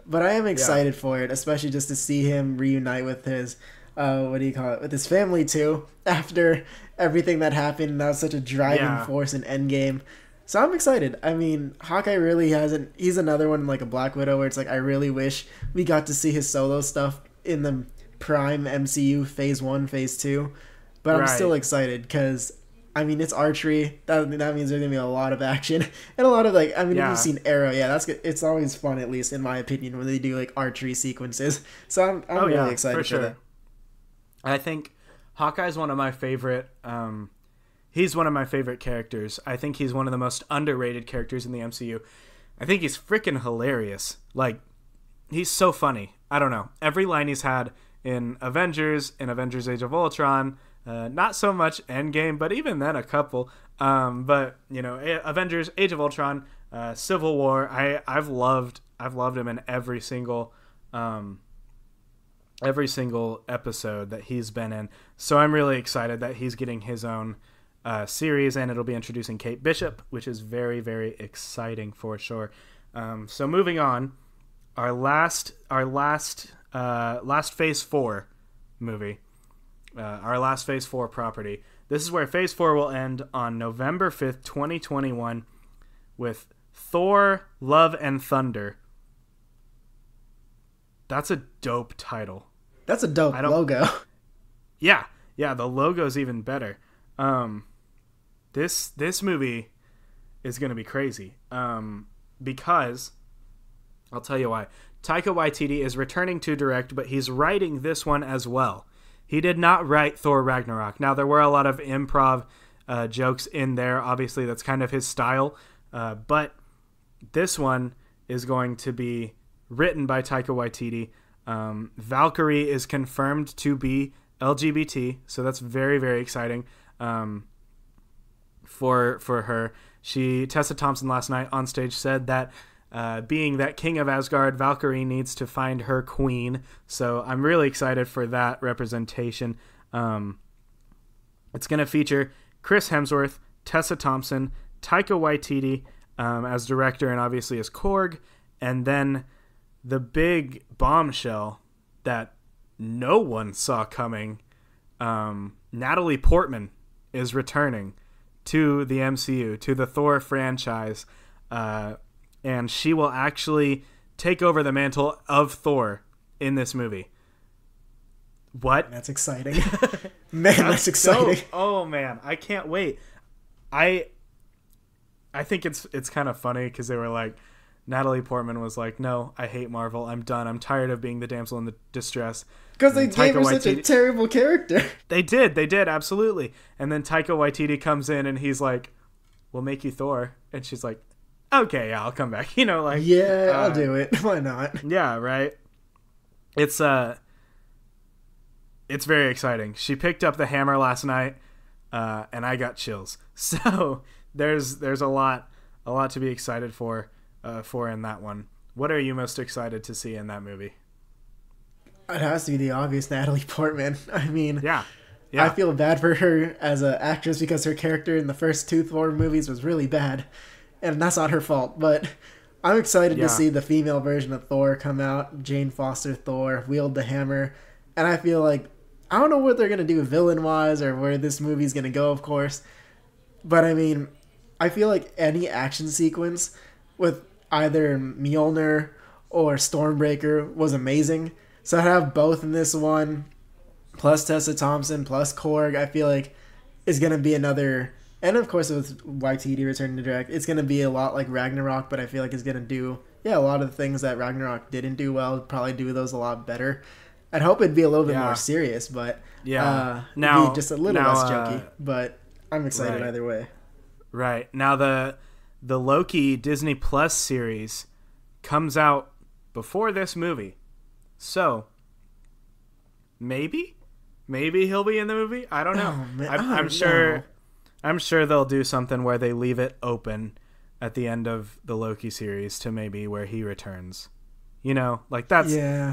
But I am excited for it, especially just to see him reunite with his, with his family too, after everything that happened. And that was such a driving force in Endgame. So I'm excited. I mean, Hawkeye really hasn't, he's another one like a Black Widow where it's like, I really wish we got to see his solo stuff in the prime MCU phase 1, phase 2. But I'm still excited because, I mean, it's archery. That means there's going to be a lot of action and a lot of like, I mean, if you've seen Arrow, that's good. It's always fun, at least in my opinion, when they do like archery sequences. So I'm really excited for that. I think Hawkeye's one of my favorite. he's one of my favorite characters. I think he's one of the most underrated characters in the MCU. I think he's freaking hilarious. Like, he's so funny. I don't know. Every line he's had in Avengers Age of Ultron, not so much Endgame, but even then a couple. But, you know, Avengers, Age of Ultron, Civil War, I've loved him in every single episode that he's been in. So I'm really excited that he's getting his own series, and it'll be introducing Kate Bishop, which is very, very exciting for sure. So moving on, our last Phase 4 movie, our last Phase 4 property. This is where Phase 4 will end on November 5th, 2021 with Thor: Love and Thunder. That's a dope title. That's a dope logo. Yeah, the logo's even better. This movie is going to be crazy. Because I'll tell you why. Taika Waititi is returning to direct, but he's writing this one as well. He did not write Thor Ragnarok. Now, there were a lot of improv jokes in there. Obviously, that's kind of his style. But this one is going to be written by Taika Waititi. Valkyrie is confirmed to be LGBT, so that's very, very exciting for her. Tessa Thompson last night on stage said that being that King of Asgard, Valkyrie needs to find her queen. So I'm really excited for that representation. It's going to feature Chris Hemsworth, Tessa Thompson, Taika Waititi as director and obviously as Korg. And then the big bombshell that no one saw coming, Natalie Portman is returning to the MCU, to the Thor franchise. And she will actually take over the mantle of Thor in this movie. What? That's exciting. Man, that's exciting. So, oh, man. I can't wait. I think it's kind of funny because they were like, Natalie Portman was like, no, I hate Marvel. I'm done. I'm tired of being the damsel in the distress. Because they gave her such a terrible character. They did, absolutely. And then Taika Waititi comes in and he's like, we'll make you Thor. And she's like, okay, yeah, I'll come back. You know, like, yeah, I'll do it. Why not? Yeah, right. It's very exciting. She picked up the hammer last night, and I got chills. So there's a lot to be excited for in that one. What are you most excited to see in that movie? It has to be the obvious Natalie Portman. I mean, yeah. I feel bad for her as an actress because her character in the first two Thor movies was really bad. And that's not her fault, but I'm excited to see the female version of Thor come out. Jane Foster Thor, wield the hammer. And I feel like, I don't know what they're going to do villain-wise or where this movie's going to go, of course. But I mean, I feel like any action sequence with either Mjolnir or Stormbreaker was amazing. So to have both in this one, plus Tessa Thompson, plus Korg, I feel like is going to be another... And of course, with Waititi returning to direct, it's going to be a lot like Ragnarok, but I feel like it's going to do, a lot of the things that Ragnarok didn't do well, probably do those a lot better. I'd hope it'd be a little bit more serious, but now be just a little less jokey. But I'm excited either way. Right. Now, the Loki Disney Plus series comes out before this movie. So, maybe he'll be in the movie? I don't know. Oh, I'm sure... I'm sure they'll do something where they leave it open at the end of the Loki series to maybe where he returns. You know, like that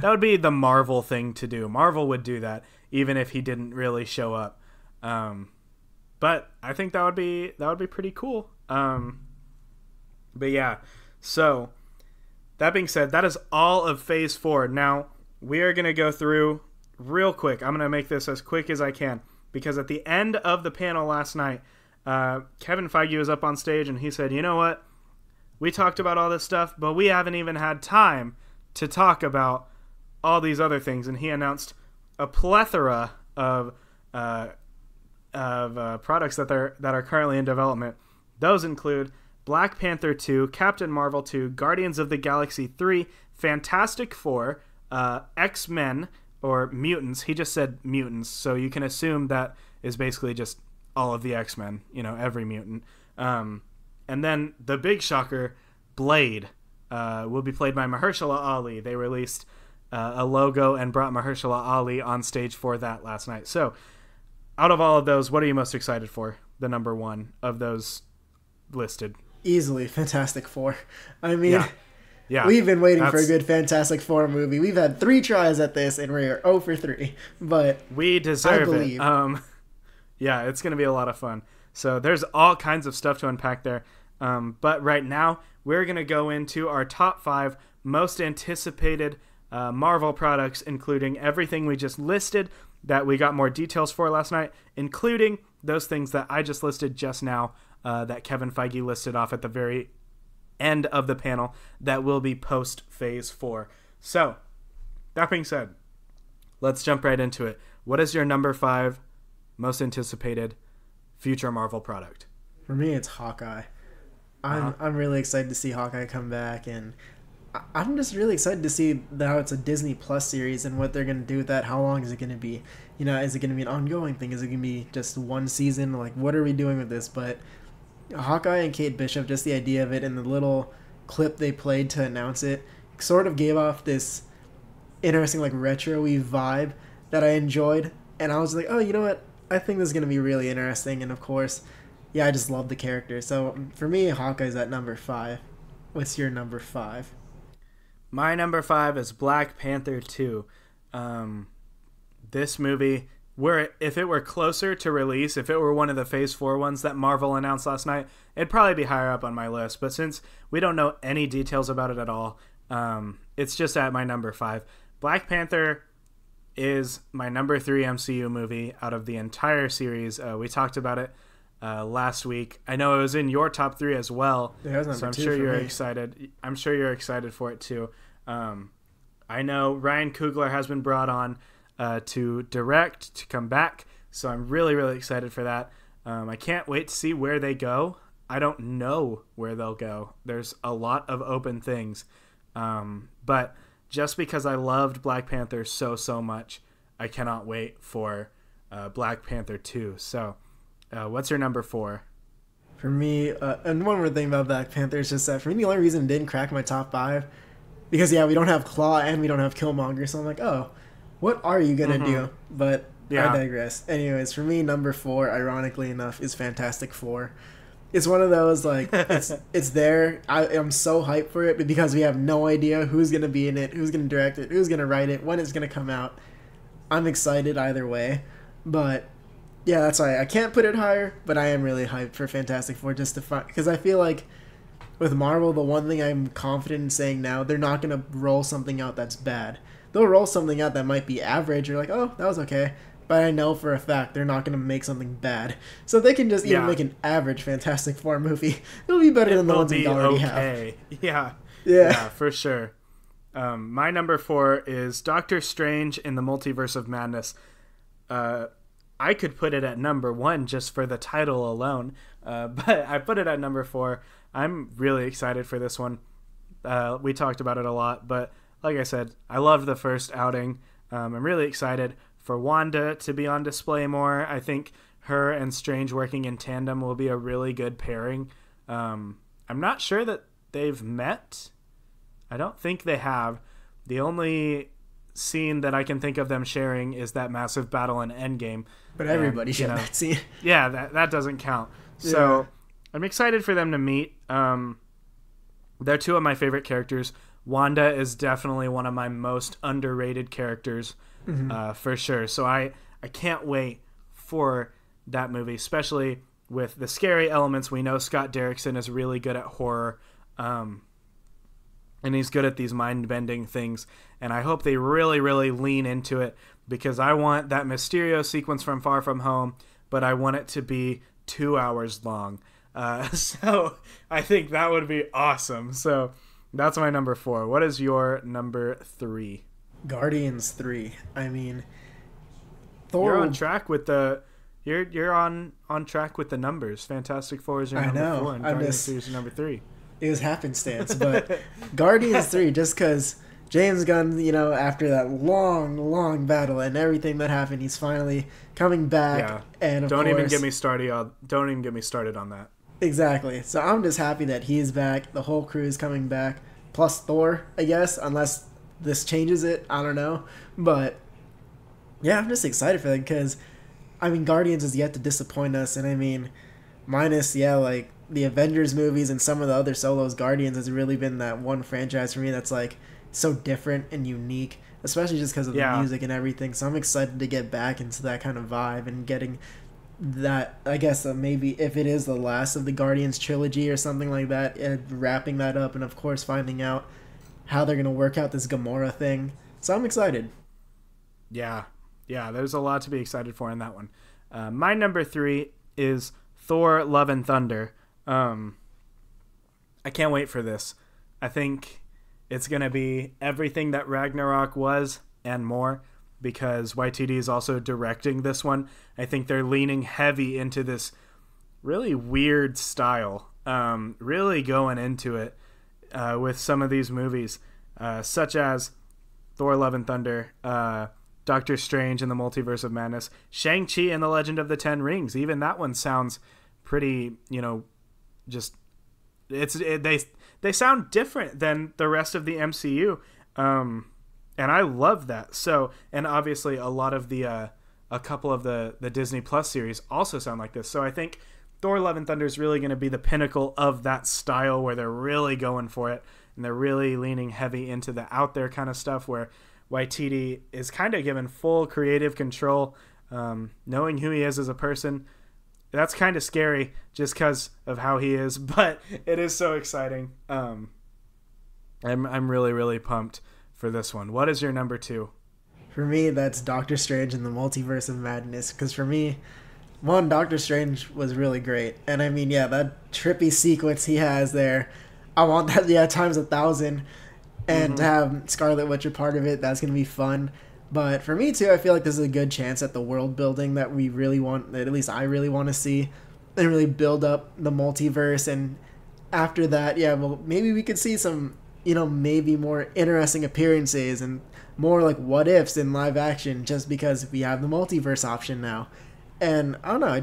would be the Marvel thing to do. Marvel would do that even if he didn't really show up. But I think that would be pretty cool. But yeah, so that being said, that is all of Phase 4. Now we are going to go through real quick. I'm going to make this as quick as I can because at the end of the panel last night, Kevin Feige was up on stage and he said, you know what? We talked about all this stuff, but we haven't even had time to talk about all these other things. And he announced a plethora of products that are currently in development. Those include Black Panther 2, Captain Marvel 2, Guardians of the Galaxy 3, Fantastic Four, X-Men, or Mutants. He just said mutants, so you can assume that is basically just all of the X-Men, every mutant. And then the big shocker, Blade, will be played by Mahershala Ali. They released a logo and brought Mahershala Ali on stage for that last night. So out of all of those, what are you most excited for? The number one of those listed. Easily Fantastic Four. I mean, yeah. We've been waiting for a good Fantastic Four movie. We've had 3 tries at this, and we're 0 for 3. But we deserve it. Yeah, it's going to be a lot of fun. So there's all kinds of stuff to unpack there. But right now, we're going to go into our top 5 most anticipated Marvel products, including everything we just listed that we got more details for last night, including those things that I just listed just now that Kevin Feige listed off at the very end of the panel that will be post Phase 4. So, that being said, let's jump right into it. What is your number 5 most anticipated future Marvel product? For me, it's Hawkeye. I'm really excited to see Hawkeye come back, and I'm just really excited to see how it's a Disney Plus series and what they're going to do with that. How long is it going to be? Is it going to be an ongoing thing? Is it going to be just one season? Like, what are we doing with this? But Hawkeye and Kate Bishop, just the idea of it and the little clip they played to announce it, sort of gave off this interesting, like, retro-y vibe that I enjoyed. And I was like, oh, you know what? I think this is going to be really interesting. And, of course, I just love the character. So, for me, Hawkeye's at number 5. What's your number 5? My number 5 is Black Panther 2. This movie, if it were closer to release, if it were one of the Phase 4 ones that Marvel announced last night, it'd probably be higher up on my list. But since we don't know any details about it at all, it's just at my number 5. Black Panther is my number 3 MCU movie out of the entire series. We talked about it last week. I know it was in your top 3 as well, so I'm sure you're excited. I'm sure you're excited for it too. I know Ryan Coogler has been brought on to direct, to come back, so I'm really, really excited for that. I can't wait to see where they go. I don't know where they'll go. There's a lot of open things, but just because I loved Black Panther so much, I cannot wait for Black Panther 2. So what's your number 4? For me, and one more thing about Black Panther is just that for me, the only reason it didn't crack my top 5, because we don't have Claw and we don't have Killmonger, so I'm like, oh, what are you gonna do? But I digress. Anyways, for me, number 4, ironically enough, is Fantastic Four. It's one of those, like, it's there. I'm so hyped for it, but because we have no idea who's gonna be in it, who's gonna direct it, who's gonna write it, when it's gonna come out. I'm excited either way, but yeah, that's why I can't put it higher, but I am really hyped for Fantastic Four just to find, because I feel like with Marvel, the one thing I'm confident in saying now, they're not going to roll something out that's bad. They'll roll something out that might be average. You're like, oh, that was okay. But I know for a fact they're not going to make something bad. So if they can just even make an average Fantastic Four movie, it'll be better than the ones we already have. Yeah, for sure. My number 4 is Doctor Strange in the Multiverse of Madness. I could put it at number 1 just for the title alone, but I put it at number 4. I'm really excited for this one. We talked about it a lot, but like I said, I loved the first outing. I'm really excited for Wanda to be on display more. I think her and Strange working in tandem will be a really good pairing. I'm not sure that they've met. I don't think they have. The only scene that I can think of them sharing is that massive battle in Endgame. But everybody shared that scene. Yeah, that doesn't count. So I'm excited for them to meet. They're 2 of my favorite characters. Wanda is definitely one of my most underrated characters, for sure. So I can't wait for that movie, especially with the scary elements. We know Scott Derrickson is really good at horror, and he's good at these mind-bending things. And I hope they really, really lean into it, because I want that Mysterio sequence from Far From Home, but I want it to be 2 hours long. So I think that would be awesome. So that's my number 4. What is your number 3? Guardians 3. I mean, Thor. You're on track with the. You're on track with the numbers. Fantastic Four is your number 4, and Guardians 3 is your number 3. It was happenstance, but Guardians 3, just because James Gunn, you know, after that long, long battle and everything that happened, he's finally coming back. Yeah. And of Don't course, even get me started. Don't even get me started on that. exactly. So I'm just happy that he's back. The whole crew is coming back, plus Thor, I guess, unless this changes it. I don't know, but yeah, I'm just excited for that because, I mean, Guardians is yet to disappoint us, and I mean, minus like the Avengers movies and some of the other solos, Guardians has really been that one franchise for me that's like so different and unique, especially just because of the music and everything. So I'm excited to get back into that kind of vibe and getting that, I guess, maybe if it is the last of the Guardians trilogy or something like that, and wrapping that up, and of course finding out how they're going to work out this Gamora thing. So I'm excited. Yeah. Yeah, there's a lot to be excited for in that one. My number 3 is Thor Love and Thunder. I can't wait for this. I think it's going to be everything that Ragnarok was and more, because Waititi is also directing this one. I think they're leaning heavy into this really weird style, really going into it with some of these movies, such as Thor Love and Thunder, Doctor Strange and the Multiverse of Madness, Shang-Chi and the Legend of the Ten Rings. Even that one sounds pretty, just they sound different than the rest of the MCU, and I love that. So, and obviously a lot of a couple of the Disney Plus series also sound like this. So I think Thor Love and Thunder is really going to be the pinnacle of that style, where they're really going for it and they're really leaning heavy into the out there kind of stuff, where Waititi is kind of given full creative control, knowing who he is as a person. That's kind of scary just because of how he is, but it is so exciting. I'm really, really pumped for this one. What is your number 2? For me, that's Doctor Strange and the Multiverse of Madness, because for me, one, Doctor Strange was really great. And I mean, yeah, that trippy sequence he has there, I want that, yeah, times 1,000. And to have Scarlet Witch a part of it, that's going to be fun. But for me, too, I feel like this is a good chance at the world building that we really want, that at least I really want to see, and really build up the multiverse. And after that, yeah, well, maybe we could see some, maybe more interesting appearances and more like what ifs in live action, just because we have the multiverse option now. And I don't know, I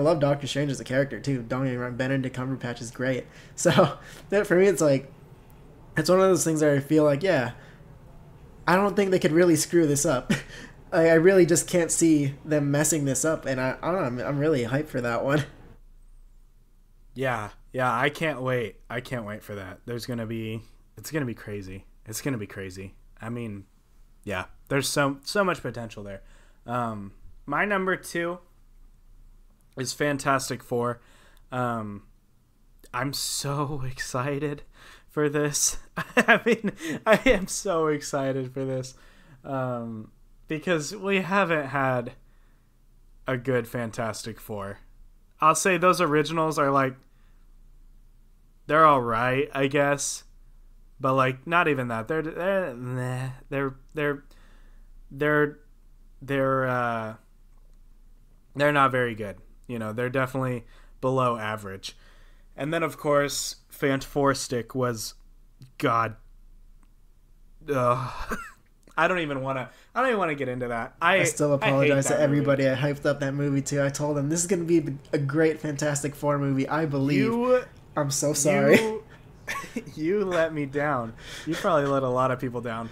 love Doctor Strange as a character, too. Don't get me wrong, Benedict Cumberbatch is great. So for me, it's like, it's one of those things where I feel like, yeah, I don't think they could really screw this up. I really just can't see them messing this up, and I don't know, I'm really hyped for that one. Yeah, I can't wait. I can't wait for that. It's gonna be crazy. It's gonna be crazy. I mean, yeah, there's so much potential there. My number 2 is Fantastic Four. I'm so excited for this. I mean, I am so excited for this, because we haven't had a good Fantastic Four. I'll say those originals are like, they're all right, I guess, but like not even that. They're not very good. They're definitely below average. And then of course, Fantastic was, God, I don't even want to get into that. I still apologize to everybody. I hyped up that movie too. I told them this is going to be a great Fantastic Four movie. I believe. I'm so sorry. You let me down. You probably let a lot of people down.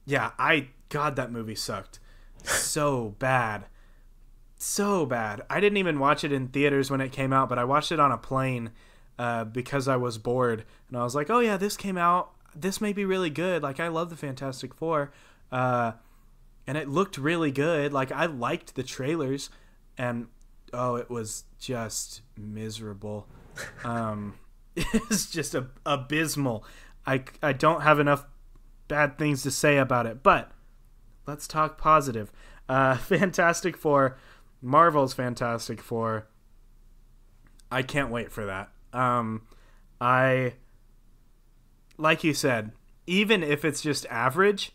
Yeah, God, that movie sucked so bad. So bad. I didn't even watch it in theaters when it came out, but I watched it on a plane because I was bored, and I was like, oh yeah, this came out, this may be really good. Like, I love the Fantastic Four, and it looked really good. Like, I liked the trailers, and it was just miserable. It's just abysmal. I don't have enough bad things to say about it, but let's talk positive. Fantastic Four, Marvel's Fantastic Four. I can't wait for that. I, like you said, even if it's just average,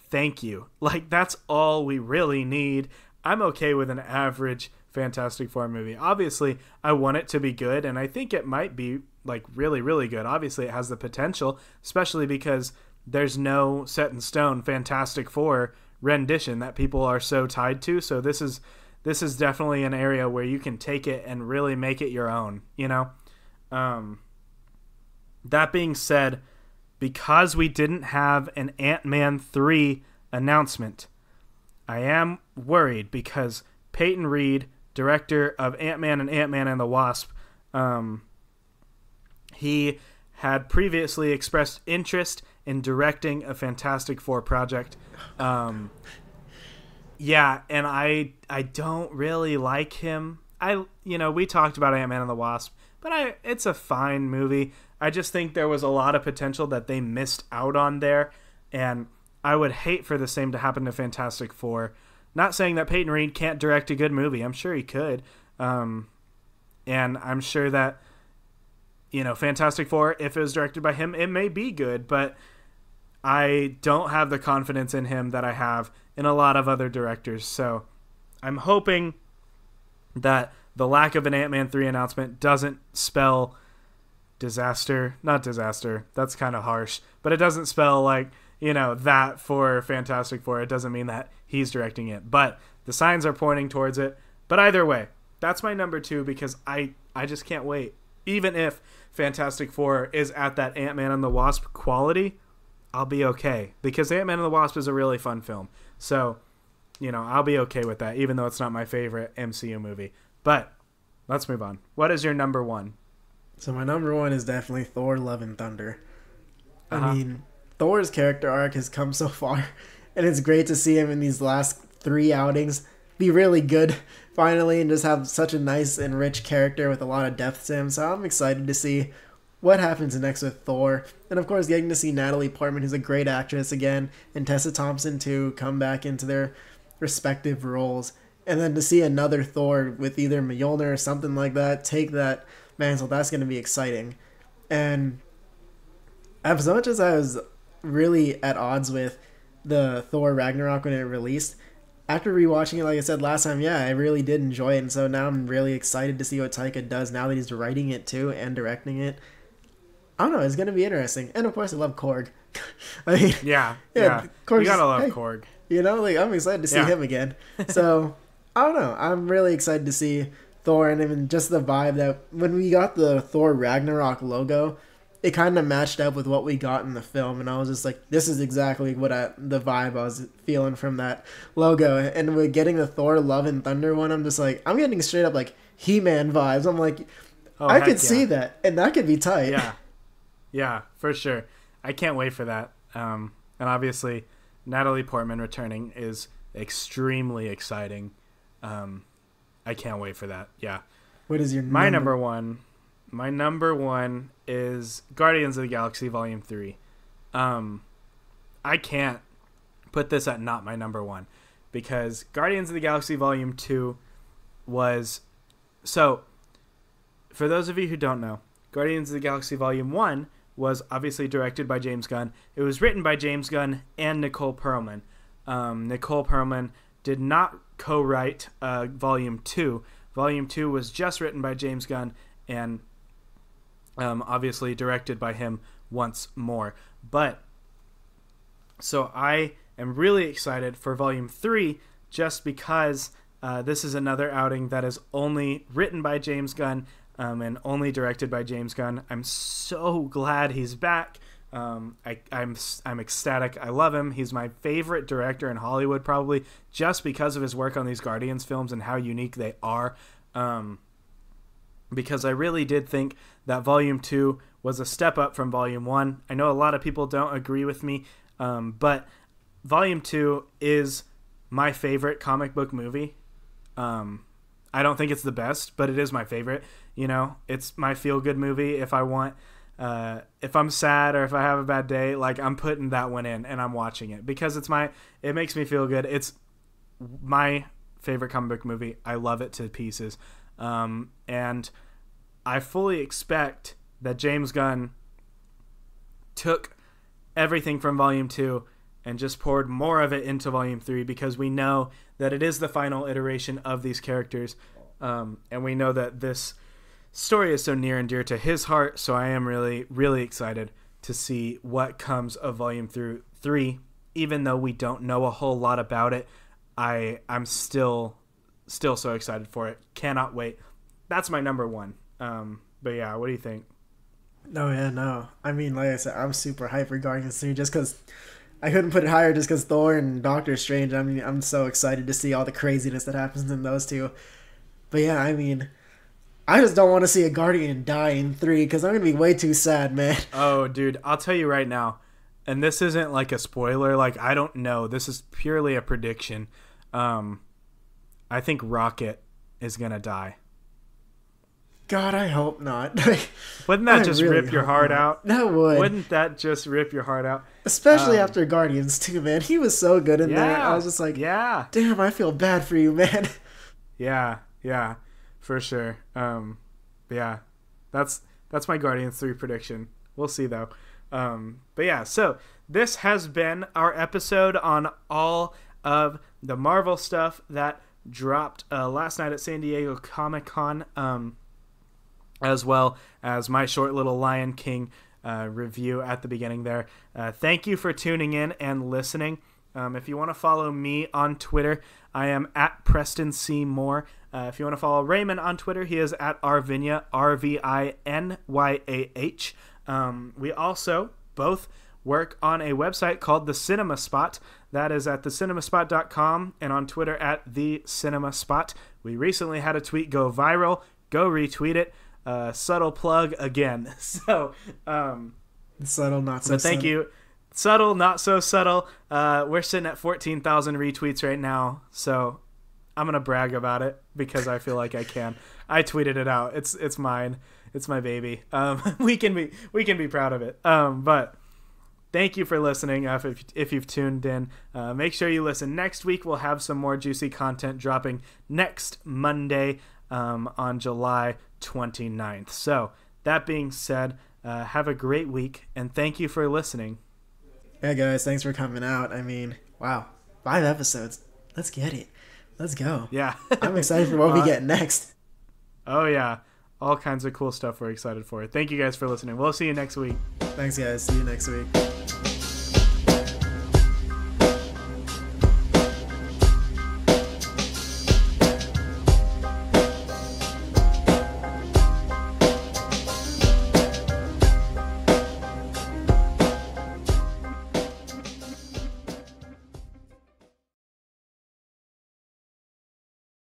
thank you. Like, that's all we really need. I'm okay with an average Fantastic Four movie. Obviously, I want it to be good, and I think it might be like really, really good. Obviously, it has the potential, especially because there's no set in stone Fantastic Four rendition that people are so tied to. So this is definitely an area where you can take it and really make it your own, you know? That being said, because we didn't have an Ant-Man 3 announcement, I am worried because Peyton Reed, director of Ant-Man and the Wasp, he had previously expressed interest in directing a Fantastic Four project. Yeah, and I don't really like him. We talked about Ant-Man and the Wasp, but it's a fine movie. I just think there was a lot of potential that they missed out on there, and I would hate for the same to happen to Fantastic Four. Not saying that Peyton Reed can't direct a good movie. I'm sure he could. And I'm sure that, Fantastic Four, if it was directed by him, it may be good, but I don't have the confidence in him that I have in a lot of other directors. So I'm hoping that the lack of an Ant-Man 3 announcement doesn't spell disaster. Not disaster. That's kind of harsh. But it doesn't spell that for Fantastic Four. It doesn't mean that he's directing it. But the signs are pointing towards it. But either way, that's my number 2 because I just can't wait. Even if Fantastic Four is at that Ant-Man and the Wasp quality, I'll be okay. Because Ant-Man and the Wasp is a really fun film. So, I'll be okay with that, even though it's not my favorite MCU movie. But let's move on. What is your number 1? So my number 1 is definitely Thor: Love and Thunder. I mean, Thor's character arc has come so far, and it's great to see him in these last 3 outings be really good finally and just have such a nice and rich character with a lot of depth to him. So I'm excited to see what happens next with Thor. And of course, getting to see Natalie Portman, who's a great actress again, and Tessa Thompson to come back into their respective roles. And then to see another Thor with either Mjolnir or something like that take that mantle, that's going to be exciting. And as much as I was really at odds with the Thor Ragnarok when it released, after rewatching it, like I said last time, I really did enjoy it. And so now I'm really excited to see what Taika does now that he's writing it too and directing it. I don't know, it's going to be interesting. And of course, I love Korg. I mean, yeah. Korg's, you gotta love Korg. I'm excited to see him again. So, I don't know. I'm really excited to see Thor, and even just the vibe that when we got the Thor Ragnarok logo, it kind of matched up with what we got in the film, and I was just like, this is exactly what the vibe I was feeling from that logo. And with getting the Thor Love and Thunder one, I'm just like, I'm getting straight up like He-Man vibes. I'm like, I could see that, and that could be tight. Yeah, for sure. I can't wait for that. And obviously, Natalie Portman returning is extremely exciting. I can't wait for that. Yeah. What is your My number 1? My number 1 is Guardians of the Galaxy Volume 3. I can't put this at not my number 1 because Guardians of the Galaxy Volume 2 was... So, for those of you who don't know, Guardians of the Galaxy Volume 1 was obviously directed by James Gunn. It was written by James Gunn and Nicole Perlman. Nicole Perlman did not co-write Volume 2. Volume 2 was just written by James Gunn and obviously directed by him once more. But, so I am really excited for Volume 3 just because this is another outing that is only written by James Gunn and only directed by James Gunn. I'm so glad he's back. I'm ecstatic. I love him. He's my favorite director in Hollywood, probably just because of his work on these Guardians films and how unique they are. Because I really did think that Volume 2 was a step up from Volume 1. I know a lot of people don't agree with me, but Volume 2 is my favorite comic book movie. I don't think it's the best, but it is my favorite. It's my feel-good movie. If I want... if I'm sad or if I have a bad day, I'm putting that one in and I'm watching it because it makes me feel good. It's my favorite comic book movie. I love it to pieces. And I fully expect that James Gunn took everything from Volume 2 and just poured more of it into Volume 3 because we know that it is the final iteration of these characters. And we know that this story is so near and dear to his heart, so I am really, really excited to see what comes of Volume 3. Even though we don't know a whole lot about it, I'm still so excited for it. Cannot wait. That's my number one. But yeah, what do you think? No. I mean, like I said, I'm super hyped regarding this thing just because I couldn't put it higher just because Thor and Doctor Strange. I mean, I'm so excited to see all the craziness that happens in those two. But yeah, I mean, I just don't want to see a Guardian die in 3 because I'm going to be way too sad, man. Oh, dude, I'll tell you right now, and this isn't like a spoiler. Like, I don't know. This is purely a prediction. I think Rocket is going to die. God, I hope not. Wouldn't that just really rip your heart out? That would. Wouldn't that just rip your heart out? Especially after Guardians 2, man. He was so good in there. I was just like, yeah. Damn, I feel bad for you, man. Yeah, for sure. Yeah, that's my Guardians 3 prediction. We'll see, though. But yeah, so this has been our episode on all of the Marvel stuff that dropped last night at San Diego Comic-Con. As well as my short little Lion King review at the beginning there. Thank you for tuning in and listening. If you want to follow me on Twitter, I am at Preston C. Moore. If you want to follow Raymond on Twitter, he is at Arvinya, RVINYAH. We also both work on a website called The Cinema Spot. That is at thecinemaspot.com and on Twitter at The Cinema Spot. We recently had a tweet go viral. Go retweet it. Subtle plug again. So, subtle, not so. But thank you. Subtle, not so subtle. We're sitting at 14,000 retweets right now, so I'm gonna brag about it because I feel like I can. I tweeted it out. It's mine. It's my baby. We can be proud of it. But thank you for listening. If you've tuned in, make sure you listen. Next week we'll have some more juicy content dropping next Monday on July 29th. So that being said, have a great week and thank you for listening. Yeah, guys, thanks for coming out. I mean, wow, 5 episodes. Let's get it. Let's go. Yeah. I'm excited for what we get next. Oh yeah, all kinds of cool stuff we're excited for. Thank you guys for listening. We'll see you next week. Thanks, guys. See you next week.